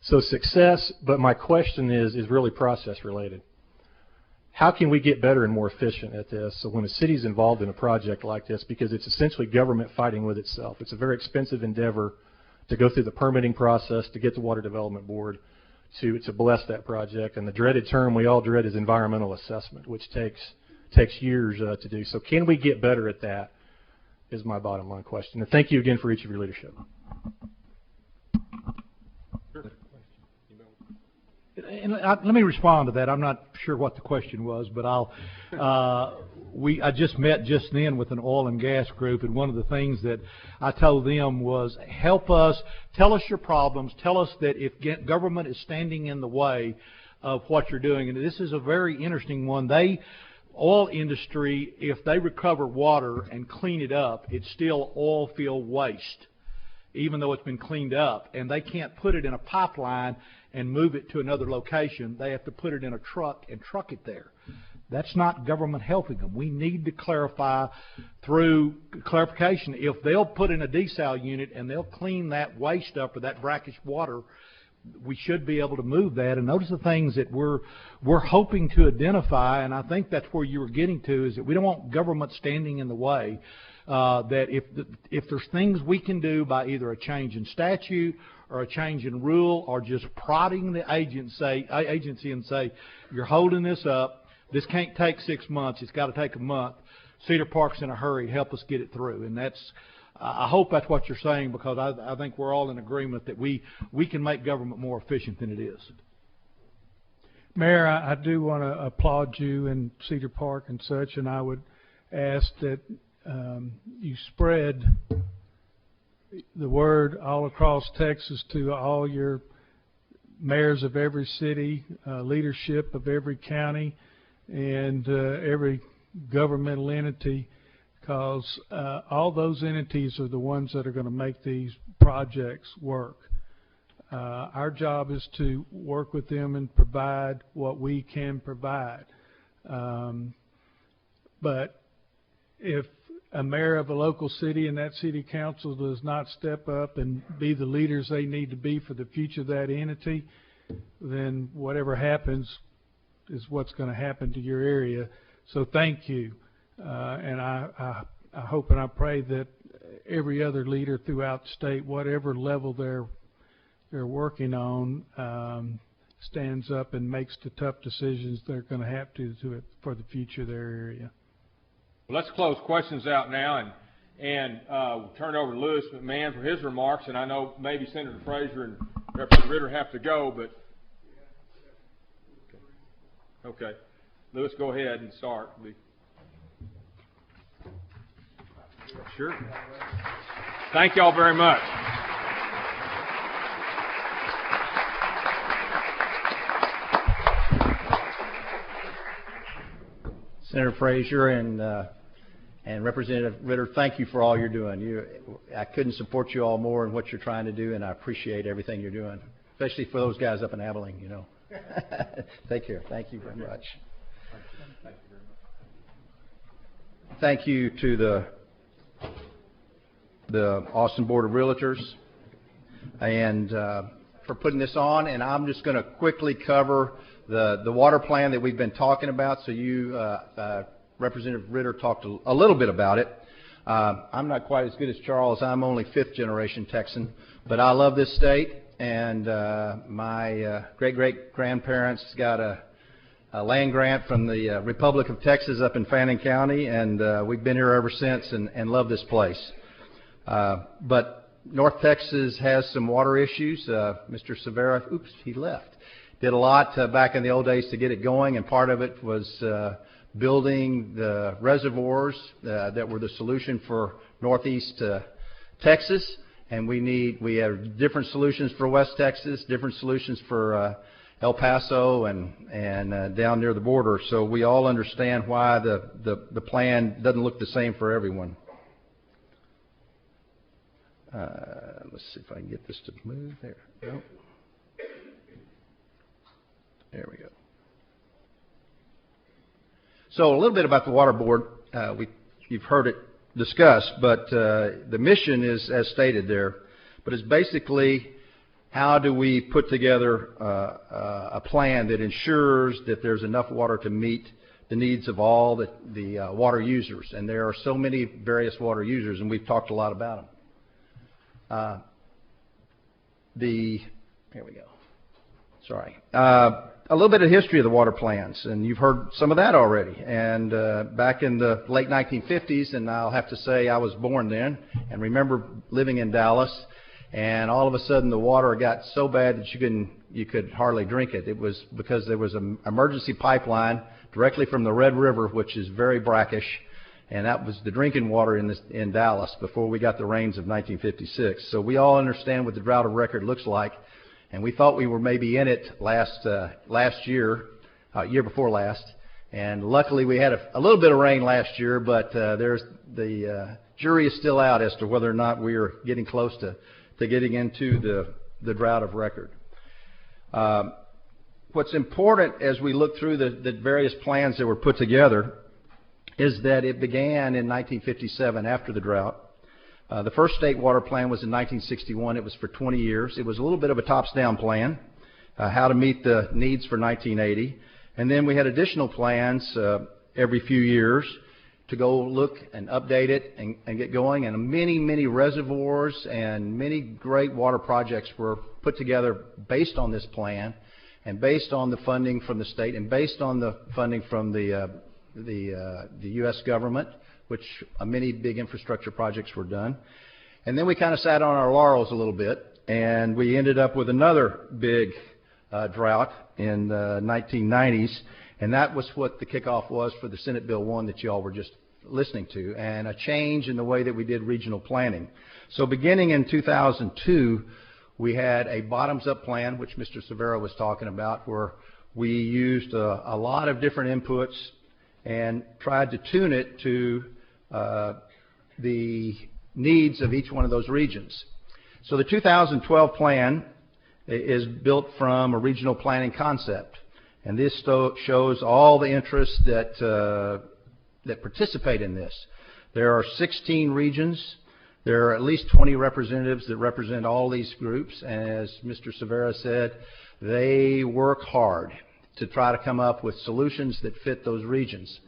So success, but my question is really process related. How can we get better and more efficient at this? So when a city is involved in a project like this, because it's essentially government fighting with itself, it's a very expensive endeavor to go through the permitting process to get the Water Development Board to bless that project. And the dreaded term we all dread is environmental assessment, which takes years to do. So can we get better at that is my bottom line question. And thank you again for each of your leadership. And let me respond to that. I'm not sure what the question was, but I just met just then with an oil and gas group, and one of the things that I told them was, help us, tell us your problems, tell us that if government is standing in the way of what you're doing. And this is a very interesting one. Oil industry, if they recover water and clean it up, it's still oil field waste, even though it's been cleaned up. And they can't put it in a pipeline and move it to another location. They have to put it in a truck and truck it there. That's not government helping them. We need to clarify through clarification. If they'll put in a desal unit and they'll clean that waste up or that brackish water, we should be able to move that. And those are the things that we're hoping to identify, and I think that's where you were getting to, is that we don't want government standing in the way. That if there's things we can do by either a change in statute or a change in rule or just prodding the agency and say, you're holding this up, this can't take 6 months, it's got to take a month. Cedar Park's in a hurry, help us get it through. And I hope that's what you're saying, because I think we're all in agreement that we can make government more efficient than it is. Mayor, I do want to applaud you and Cedar Park and such, and I would ask that you spread the word all across Texas to all your mayors of every city, leadership of every county, and every governmental entity, because all those entities are the ones that are going to make these projects work. Our job is to work with them and provide what we can provide. But if a mayor of a local city and that city council does not step up and be the leaders they need to be for the future of that entity, then whatever happens is what's going to happen to your area. So thank you. And I hope and I pray that every other leader throughout the state, whatever level they're working on, stands up and makes the tough decisions they're going to have to do it for the future of their area. Well, let's close questions out now and we'll turn it over to Louis McMahon for his remarks. And I know maybe Senator Frazier and Representative Ritter have to go, but okay. Louis, go ahead and start. Sure. Thank y'all very much. Senator Frazier and Representative Ritter, thank you for all you're doing. I couldn't support you all more in what you're trying to do, and I appreciate everything you're doing, especially for those guys up in Abilene, you know. Take care. Thank you very much. Thank you to the Austin Board of Realtors and for putting this on. And I'm just going to quickly cover the water plan that we've been talking about. So you, Representative Ritter, talked a little bit about it. I'm not quite as good as Charles. I'm only fifth generation Texan, but I love this state. And my great-great-grandparents got a land grant from the Republic of Texas up in Fannin County, and we've been here ever since and love this place. But North Texas has some water issues. Mr. Severa, he left. Did a lot back in the old days to get it going, and part of it was building the reservoirs that were the solution for Northeast Texas. And we have different solutions for West Texas, different solutions for El Paso and down near the border. So we all understand why the plan doesn't look the same for everyone. Let's see if I can get this to move there. Nope. There we go. So a little bit about the Water Board. You've heard it discussed, but the mission is as stated there. But it's basically, how do we put together a plan that ensures that there's enough water to meet the needs of all the water users? And there are so many various water users, and we've talked a lot about them. Here we go. Sorry. A little bit of history of the water plans, and you've heard some of that already. And back in the late 1950s, and I'll have to say I was born then, and remember living in Dallas, and all of a sudden the water got so bad that you could hardly drink it. It was because there was an emergency pipeline directly from the Red River, which is very brackish, and that was the drinking water in Dallas before we got the rains of 1956. So we all understand what the drought of record looks like. And we thought we were maybe in it last year, year before last, and luckily we had a little bit of rain last year. But the jury is still out as to whether or not we are getting close to getting into the drought of record. What's important as we look through the various plans that were put together is that it began in 1957 after the drought. The first state water plan was in 1961. It was for 20 years. It was a little bit of a tops-down plan, how to meet the needs for 1980. And then we had additional plans every few years to go look and update it and get going. And many, many reservoirs and many great water projects were put together based on this plan and based on the funding from the state and based on the funding from the U.S. government, which many big infrastructure projects were done. And then we kind of sat on our laurels a little bit, and we ended up with another big drought in the 1990s, and that was what the kickoff was for the Senate Bill 1 that you all were just listening to, and a change in the way that we did regional planning. So beginning in 2002, we had a bottoms-up plan, which Mr. Severa was talking about, where we used a lot of different inputs and tried to tune it to the needs of each one of those regions. So the 2012 plan is built from a regional planning concept, and this shows all the interests that participate in this. There are 16 regions. There are at least 20 representatives that represent all these groups, and as Mr. Severa said, they work hard to try to come up with solutions that fit those regions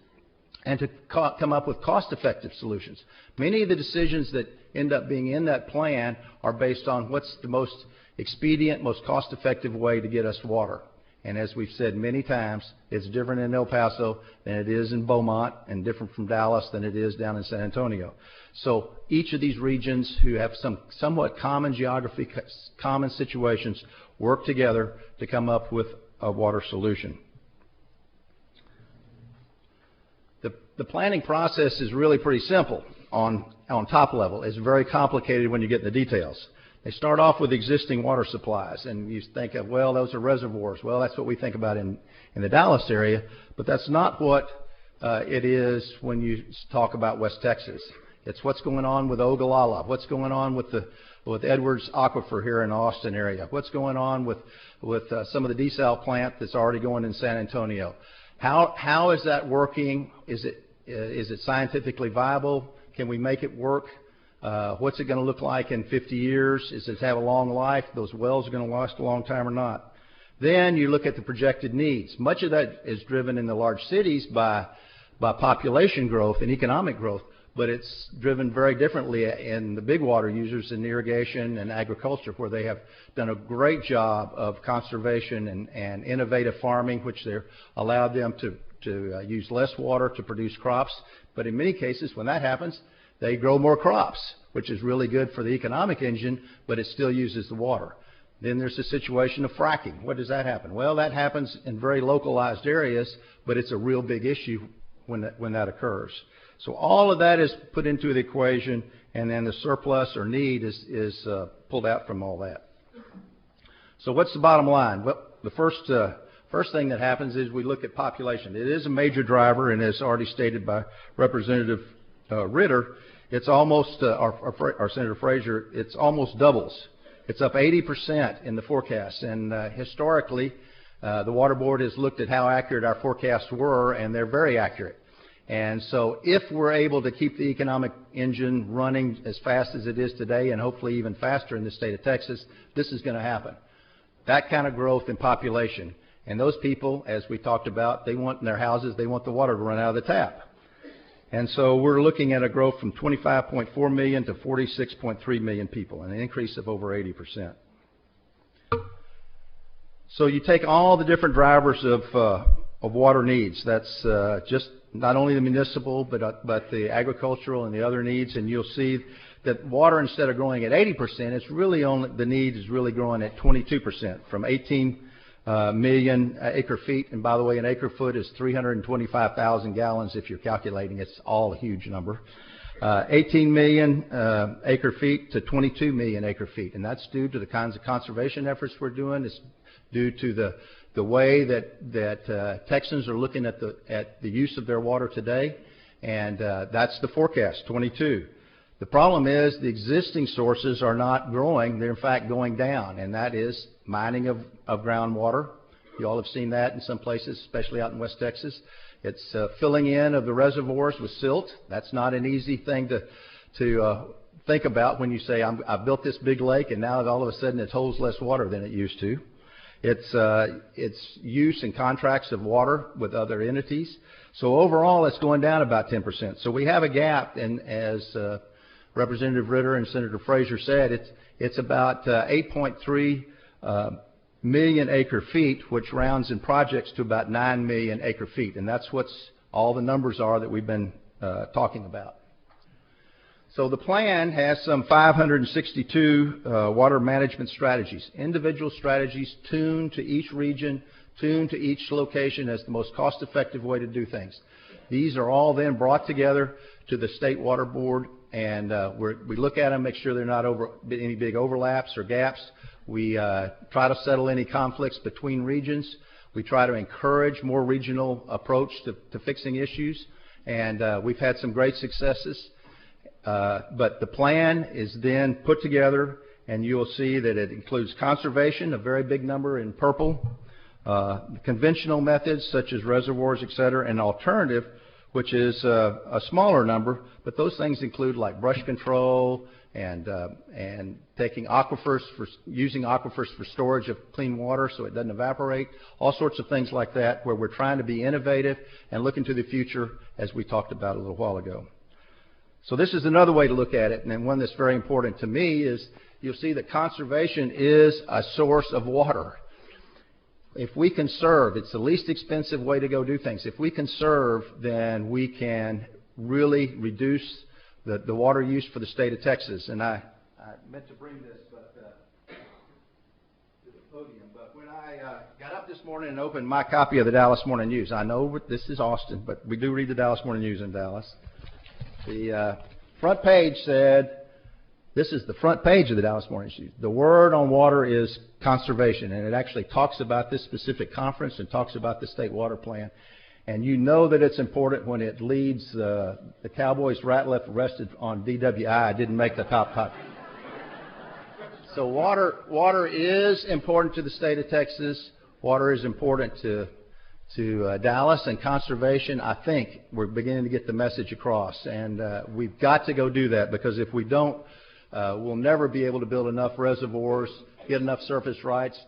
and to come up with cost-effective solutions. Many of the decisions that end up being in that plan are based on what's the most expedient, most cost-effective way to get us water. And as we've said many times, it's different in El Paso than it is in Beaumont, and different from Dallas than it is down in San Antonio. So each of these regions who have some somewhat common geography, common situations, work together to come up with a water solution. The planning process is really pretty simple on top level. It's very complicated when you get in the details. They start off with existing water supplies, and you think of, well, those are reservoirs. Well, that's what we think about in the Dallas area, but that's not what it is when you talk about West Texas. It's what's going on with Ogallala, what's going on with Edwards Aquifer here in the Austin area, what's going on with some of the desal plant that's already going in San Antonio. How is that working? Is it scientifically viable? Can we make it work? What's it going to look like in 50 years? Does it have a long life? Those wells are going to last a long time or not? Then you look at the projected needs. Much of that is driven in the large cities by population growth and economic growth, but it's driven very differently in the big water users in irrigation and agriculture, where they have done a great job of conservation and innovative farming, which they're allowed them to use less water to produce crops. But in many cases, when that happens, they grow more crops, which is really good for the economic engine, but it still uses the water. Then there's the situation of fracking. What does that happen? Well, that happens in very localized areas, but it's a real big issue when that occurs. So all of that is put into the equation, and then the surplus or need is pulled out from all that. So what's the bottom line? Well, the first thing that happens is we look at population. It is a major driver, and as already stated by Representative Ritter, it's almost, or Senator Frazier, it's almost doubles. It's up 80% in the forecast, and historically, the Water Board has looked at how accurate our forecasts were, and they're very accurate. And so if we're able to keep the economic engine running as fast as it is today, and hopefully even faster in the state of Texas, this is going to happen. That kind of growth in population. And those people, as we talked about, they want in their houses, they want the water to run out of the tap. And so we're looking at a growth from 25.4 million to 46.3 million people, an increase of over 80%. So you take all the different drivers of water needs. That's just not only the municipal, but the agricultural and the other needs, and you'll see that water, instead of growing at 80%, it's really only, the need is really growing at 22%, from 18 million acre feet. And by the way, an acre foot is 325,000 gallons if you're calculating. It's all a huge number. 18 million acre feet to 22 million acre feet, and that's due to the kinds of conservation efforts we're doing. It's due to the way that Texans are looking at the use of their water today, and that's the forecast, 22. The problem is the existing sources are not growing. They're in fact going down, and that is mining of groundwater. You all have seen that in some places, especially out in West Texas. It's filling in of the reservoirs with silt. That's not an easy thing to think about when you say, I've built this big lake and now all of a sudden it holds less water than it used to. It's use and contracts of water with other entities. So overall, it's going down about 10%. So we have a gap, and as Representative Ritter and Senator Frazier said, it's about 8.3 million acre feet, which rounds in projects to about 9 million acre feet, and that's what's all the numbers are that we've been talking about. So the plan has some 562 water management strategies, individual strategies tuned to each region, tuned to each location as the most cost-effective way to do things. These are all then brought together to the State Water Board, and we look at them, make sure they're not any big overlaps or gaps. We try to settle any conflicts between regions. We try to encourage more regional approach to fixing issues, and we've had some great successes. But the plan is then put together, and you'll see that it includes conservation, a very big number in purple, conventional methods such as reservoirs, et cetera, and alternative, which is a smaller number, but those things include like brush control and taking aquifers using aquifers for storage of clean water so it doesn't evaporate, all sorts of things like that, where we're trying to be innovative and look into the future, as we talked about a little while ago. So this is another way to look at it, and one that's very important to me is you'll see that conservation is a source of water. If we conserve, it's the least expensive way to go do things. If we conserve, then we can really reduce the water use for the state of Texas. And I meant to bring this to the podium, but when I got up this morning and opened my copy of the Dallas Morning News, I know this is Austin, but we do read the Dallas Morning News in Dallas. The front page said, this is the front page of the Dallas Morning News. The word on water is conservation, and it actually talks about this specific conference and talks about the state water plan. And you know that it's important when it leads the Cowboys Ratliff arrested on DWI. Didn't make the top copy. So water is important to the state of Texas. Water is important to Dallas, and conservation, I think we're beginning to get the message across, and we've got to go do that, because if we don't, we'll never be able to build enough reservoirs, get enough surface rights,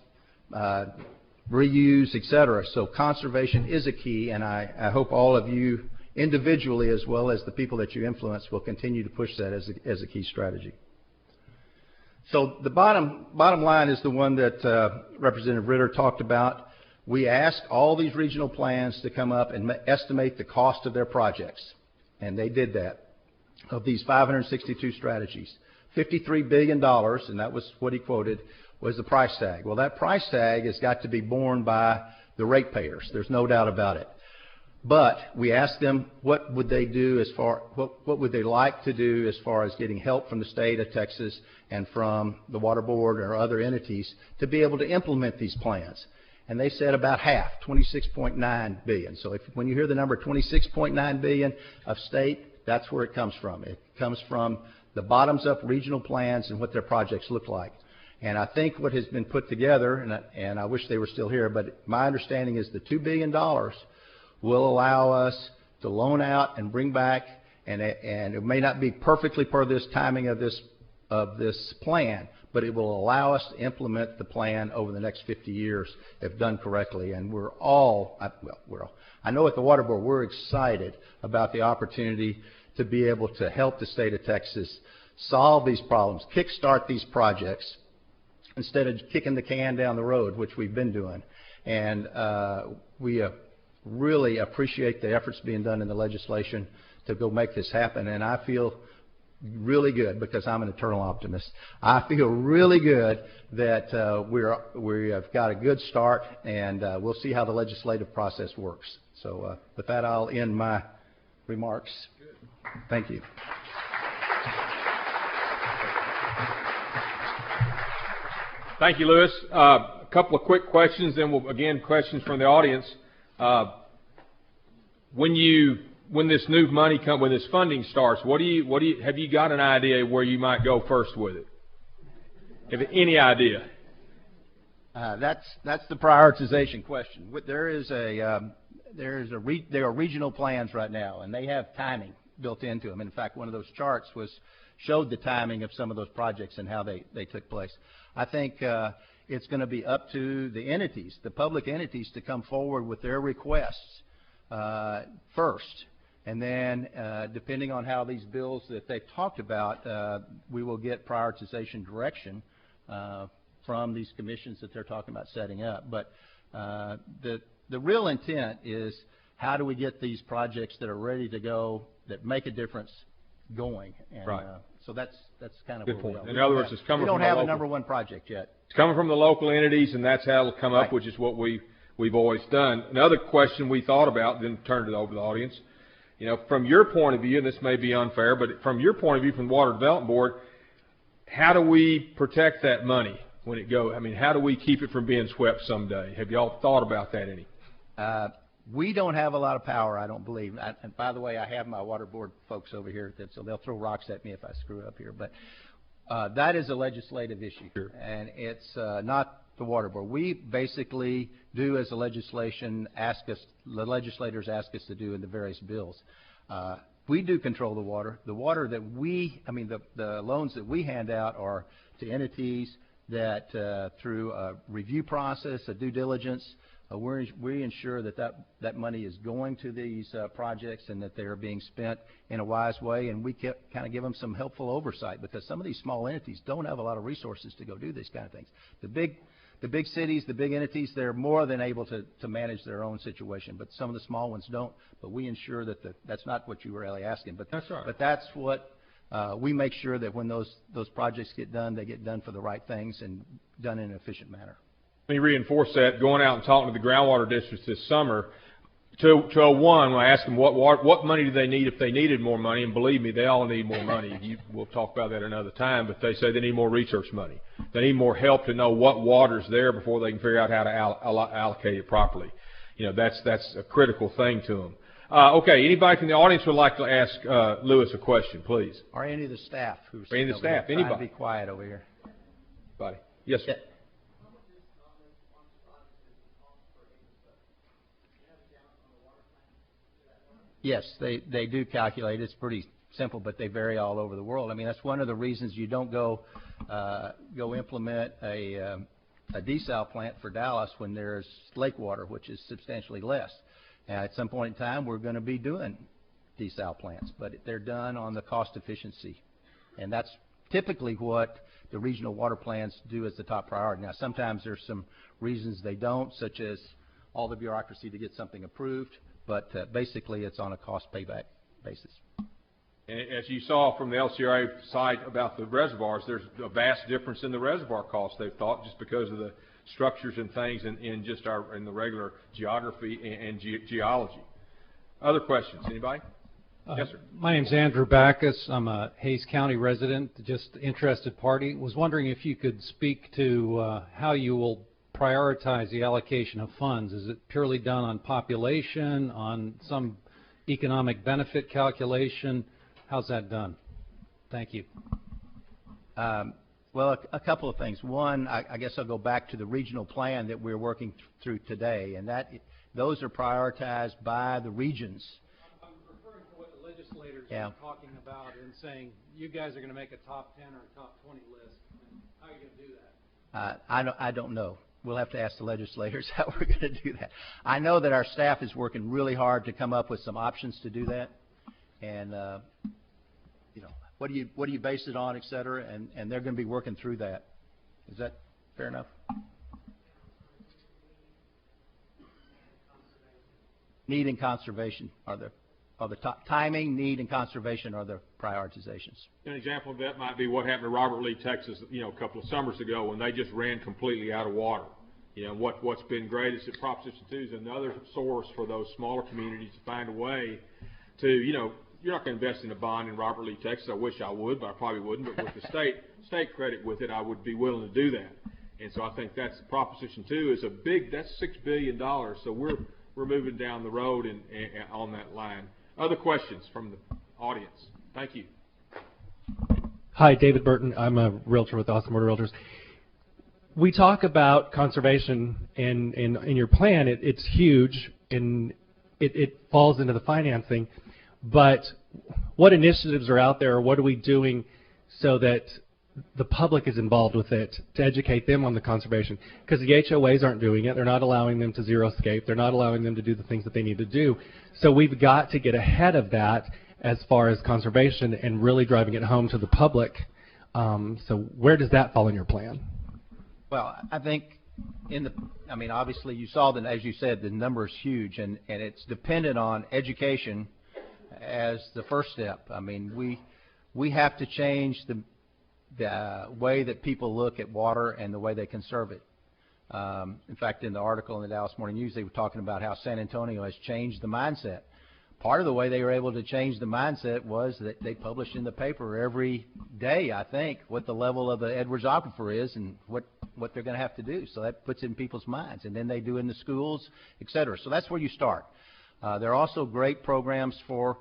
reuse, etc. So conservation is a key, and I hope all of you individually, as well as the people that you influence, will continue to push that as a key strategy. So the bottom line is the one that Representative Ritter talked about. We asked all these regional plans to come up and estimate the cost of their projects, and they did that. Of these 562 strategies, $53 billion, and that was what he quoted, was the price tag. Well, that price tag has got to be borne by the ratepayers. There's no doubt about it. But we asked them what would they do what would they like to do as far as getting help from the state of Texas and from the Water Board or other entities to be able to implement these plans. And they said about half, $26.9 billion. So when you hear the number $26.9 billion of state, that's where it comes from. It comes from the bottoms-up regional plans and what their projects look like. And I think what has been put together, and I wish they were still here, but my understanding is the $2 billion will allow us to loan out and bring back, and it may not be perfectly per this timing of this plan, but it will allow us to implement the plan over the next 50 years if done correctly. And I know at the Water Board we're excited about the opportunity to be able to help the state of Texas solve these problems, kickstart these projects. instead of kicking the can down the road, which we've been doing. And we really appreciate the efforts being done in the legislation to go make this happen. And I feel really good, because I'm an eternal optimist. I feel really good that we have got a good start, and we'll see how the legislative process works. So with that, I'll end my remarks. Thank you. Thank you, Lewis. A couple of quick questions, then we'll, again, questions from the audience. When this new money comes, when this funding starts, have you got an idea where you might go first with it? Have any idea? That's the prioritization question. There are regional plans right now, and they have timing built into them. In fact, one of those charts showed the timing of some of those projects and how they took place. I think it's going to be up to the entities, the public entities, to come forward with their requests first. And then, depending on how these bills that they've talked about, we will get prioritization direction from these commissions that they're talking about setting up. But the real intent is, how do we get these projects that are ready to go, that make a difference, going? And, right. So that's kind of good where point. we are. In other words, it's coming from we don't the have local, a number one project yet. It's coming from the local entities, and that's how it'll come up, Right. which is what we've always done. Another question we thought about, then turned it over to the audience. You know, from your point of view, and this may be unfair, but from your point of view, from the Water Development Board, how do we protect that money when it goes? I mean, how do we keep it from being swept someday? Have y'all thought about that any? We don't have a lot of power, I don't believe. And by the way, I have my water board folks over here, so they'll throw rocks at me if I screw up here. But that is a legislative issue, sure. And it's not the water board. We basically do as the the legislators ask us to do in the various bills. We do control the water. The water that the loans that we hand out are to entities that through a review process, a due diligence, we ensure that money is going to these projects, and that they are being spent in a wise way, and we kind of give them some helpful oversight, because some of these small entities don't have a lot of resources to go do these kind of things. The big cities, the big entities, they're more than able to manage their own situation, but some of the small ones don't. But we ensure that's not what you were really asking, but that's right. But that's what we make sure, that when those projects get done, they get done for the right things and done in an efficient manner. Let me reinforce that. Going out and talking to the groundwater districts this summer, when I asked them what money do they need if they needed more money, and believe me, they all need more money. We'll talk about that another time, but they say they need more research money. They need more help to know what water's there before they can figure out how to allocate it properly. You know, that's a critical thing to them. Okay, anybody from the audience would like to ask Lewis a question, please? Or any of the staff who's or any of the staff, anybody? Be quiet over here. Anybody? Yes, sir. Yeah. Yes, they do calculate. It's pretty simple, but they vary all over the world. I mean, that's one of the reasons you don't go implement a desal plant for Dallas when there's lake water, which is substantially less. At some point in time, we're going to be doing desal plants, but they're done on the cost efficiency, and that's typically what the regional water plans do as the top priority. Now, sometimes there's some reasons they don't, such as all the bureaucracy to get something approved. But basically, it's on a cost payback basis. And as you saw from the LCRA site about the reservoirs, there's a vast difference in the reservoir costs, they've thought, just because of the structures and things in the regular geography and geology. Other questions? Anybody? Yes, sir. My name's Andrew Backus. I'm a Hays County resident, just interested party. Was wondering if you could speak to how you will prioritize the allocation of funds. Is it purely done on population, on some economic benefit calculation? How's that done? Thank you. Well, a couple of things. One, I guess I'll go back to the regional plan that we're working through today, and those are prioritized by the regions. I'm referring to what the legislators are talking about and saying, you guys are going to make a top 10 or a top 20 list. How are you going to do that? I don't know. We'll have to ask the legislators how we're going to do that. I know that our staff is working really hard to come up with some options to do that, and what do you base it on, et cetera, and they're going to be working through that. Is that fair enough? Need and conservation are the timing, need, and conservation are the prioritizations. An example of that might be what happened to Robert Lee, Texas, a couple of summers ago when they just ran completely out of water. What's been great is that Proposition 2 is another source for those smaller communities to find a way to, you're not going to invest in a bond in Robert Lee, Texas. I wish I would, but I probably wouldn't. But with the state credit with it, I would be willing to do that. And so I think that's Proposition 2 is that's $6 billion. So we're moving down the road on that line. Other questions from the audience? Thank you. Hi, David Burton. I'm a realtor with Austin Board of Realtors. We talk about conservation, and in your plan, it's huge, and it falls into the financing. But what initiatives are out there, or what are we doing so that the public is involved with it to educate them on the conservation? Because the HOAs aren't doing it. They're not allowing them to xeriscape. They're not allowing them to do the things that they need to do. So we've got to get ahead of that as far as conservation and really driving it home to the public. So where does that fall in your plan? Well, I think obviously you saw that, as you said, the number is huge, and it's dependent on education as the first step. I mean, we have to change the way that people look at water and the way they conserve it. In fact, in the article in the Dallas Morning News, they were talking about how San Antonio has changed the mindset. Part of the way they were able to change the mindset was that they published in the paper every day, I think, what the level of the Edwards Aquifer is and what they're going to have to do. So that puts it in people's minds. And then they do in the schools, et cetera. So that's where you start. There are also great programs for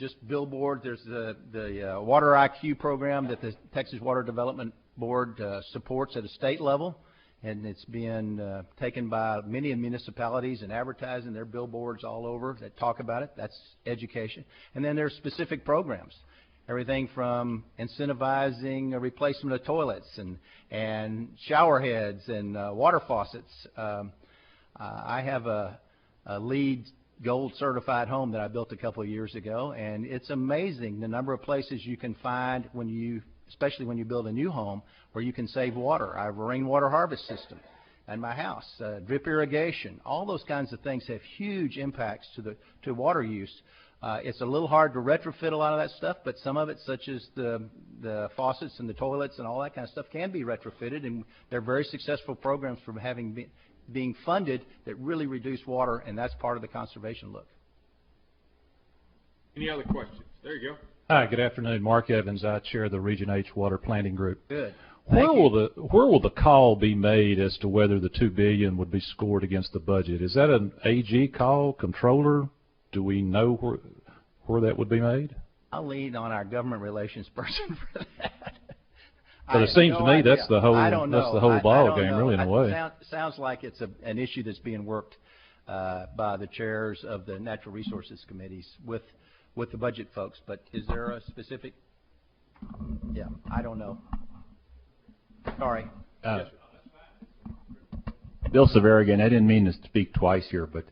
just billboard. There's the Water IQ program that the Texas Water Development Board supports at a state level. And it's been taken by many municipalities and advertising. There are billboards all over that talk about it. That's education. And then there's specific programs, everything from incentivizing a replacement of toilets and shower heads and water faucets. I have a LEED Gold certified home that I built a couple of years ago, and it's amazing the number of places you can find especially when you build a new home, where you can save water. I have a rainwater harvest system in my house, drip irrigation. All those kinds of things have huge impacts to water use. It's a little hard to retrofit a lot of that stuff, but some of it, such as the faucets and the toilets and all that kind of stuff, can be retrofitted, and they're very successful programs from being funded that really reduce water, and that's part of the conservation look. Any other questions? There you go. Hi, good afternoon. Mark Evans. I chair the Region H Water Planning Group. Good. Where will the call be made as to whether the $2 billion would be scored against the budget? Is that an AG call, controller? Do we know where that would be made? I'll lean on our government relations person for that. But it seems to me that's the whole ball game, really, in a way. Sounds like it's an issue that's being worked by the chairs of the natural resources committees with the budget folks. But is there a specific? Yeah, I don't know. Sorry. Bill Severa again. I didn't mean to speak twice here, but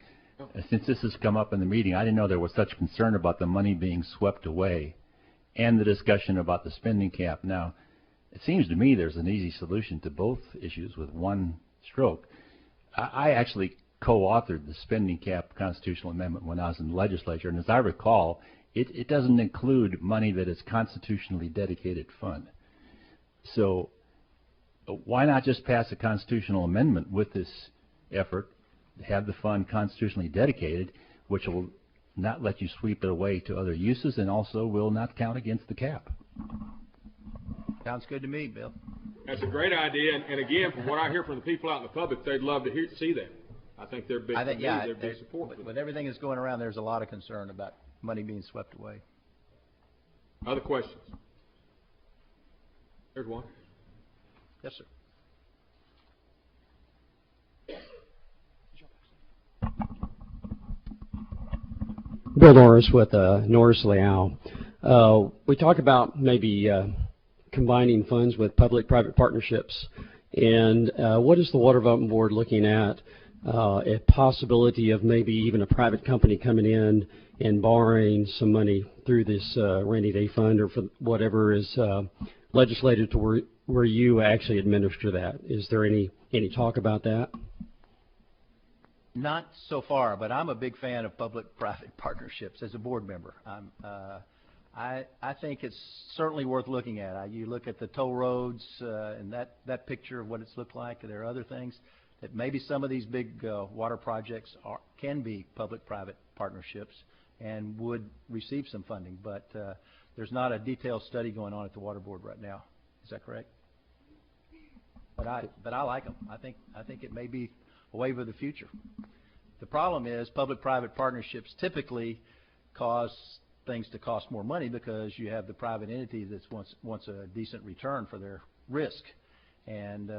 since this has come up in the meeting, I didn't know there was such concern about the money being swept away and the discussion about the spending cap. Now, it seems to me there's an easy solution to both issues with one stroke. I actually co-authored the spending cap constitutional amendment when I was in the legislature, and as I recall, it doesn't include money that is constitutionally dedicated fund. So why not just pass a constitutional amendment with this effort, have the fund constitutionally dedicated, which will not let you sweep it away to other uses and also will not count against the cap? Sounds good to me, Bill. That's a great idea, and again, from what I hear from the people out in the public, they'd love to see that. I think there'd be support for that. With everything that's going around, there's a lot of concern about money being swept away. Other questions? There's one. Yes, sir. Bill Norris with Norris Leal. We talk about maybe combining funds with public-private partnerships. And what is the Water Development Board looking at? A possibility of maybe even a private company coming in and borrowing some money through this rainy day fund or for whatever is legislated to where you actually administer that. Is there any talk about that? Not so far, but I'm a big fan of public-private partnerships as a board member. I think it's certainly worth looking at. You look at the toll roads and that picture of what it's looked like. There are other things that maybe some of these big water projects can be public-private partnerships and would receive some funding. But there's not a detailed study going on at the Water Board right now. Is that correct? But I like them. I think it may be a wave of the future. The problem is public-private partnerships typically cause things to cost more money because you have the private entity that wants a decent return for their risk. And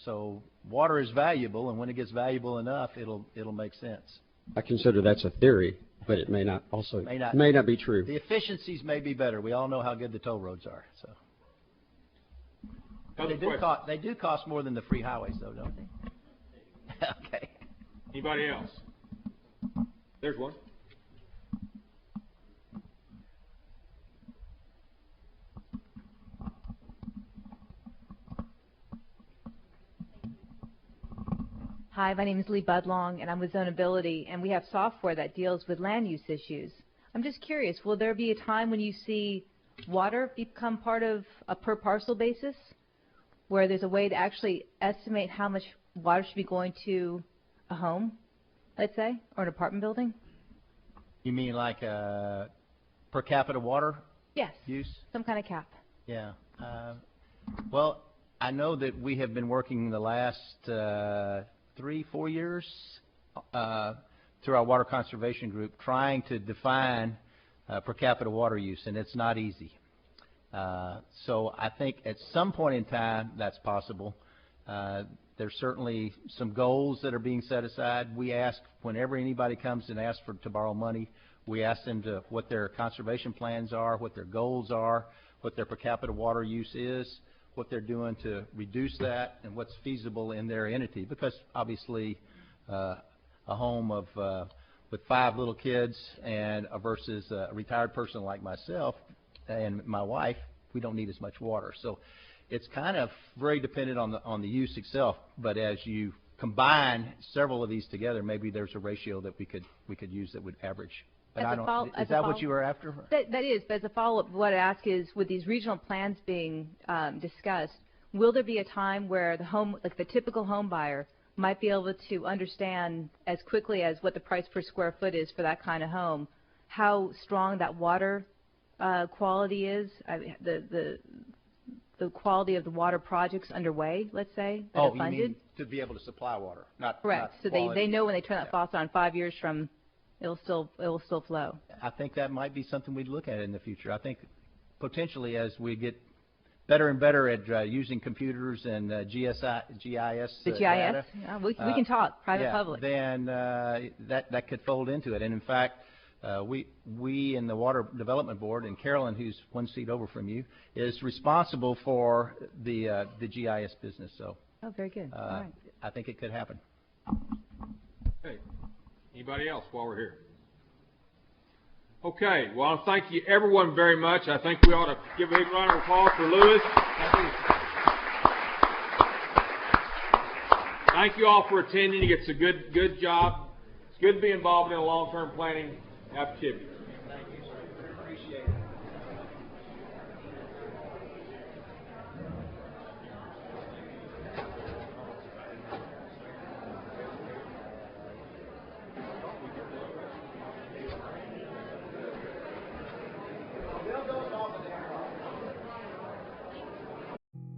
so water is valuable, and when it gets valuable enough, it'll make sense. I consider that's a theory, but it may not be true. The efficiencies may be better. We all know how good the toll roads are. So they do cost more than the free highways, though, don't they? Okay. Anybody else? There's one. Hi, my name is Lee Budlong, and I'm with Zonability, and we have software that deals with land use issues. I'm just curious, will there be a time when you see water become part of a per parcel basis, where there's a way to actually estimate how much water should be going to a home, let's say, or an apartment building? You mean like per capita water Yes. use? Some kind of cap. Yeah. Well, I know that we have been working the last 3-4 years through our water conservation group trying to define per capita water use, and it's not easy. So I think at some point in time that's possible. There's certainly some goals that are being set aside. We ask, whenever anybody comes and asks to borrow money, we ask them what their conservation plans are, what their goals are, what their per capita water use is, what they're doing to reduce that, and what's feasible in their entity. Because obviously a home with 5 little kids and versus a retired person like myself and my wife, we don't need as much water. So it's kind of very dependent on the use itself. But as you combine several of these together, maybe there's a ratio that we could use that would average. But is that what you were after? That is, but as a follow-up, what I ask is, with these regional plans being discussed, will there be a time where the typical home buyer might be able to understand as quickly as what the price per square foot is for that kind of home, how strong that water quality is, the quality of the water projects underway, let's say, that are funded? You mean to be able to supply water, not correct. Not so they know when they turn that faucet on 5 years from, it will still flow. I think that might be something we'd look at in the future. I think potentially as we get better and better at using computers and GIS The GIS, data, yeah, we can talk private-public. Then that could fold into it. And in fact, we in the Water Development Board, and Carolyn, who's one seat over from you, is responsible for the GIS business. So very good. All right. I think it could happen. Okay. Anybody else while we're here? Okay. Well, thank you everyone very much. I think we ought to give a big round of applause for Lewis. Thank you all for attending. It's a good job. It's good to be involved in a long-term planning activity.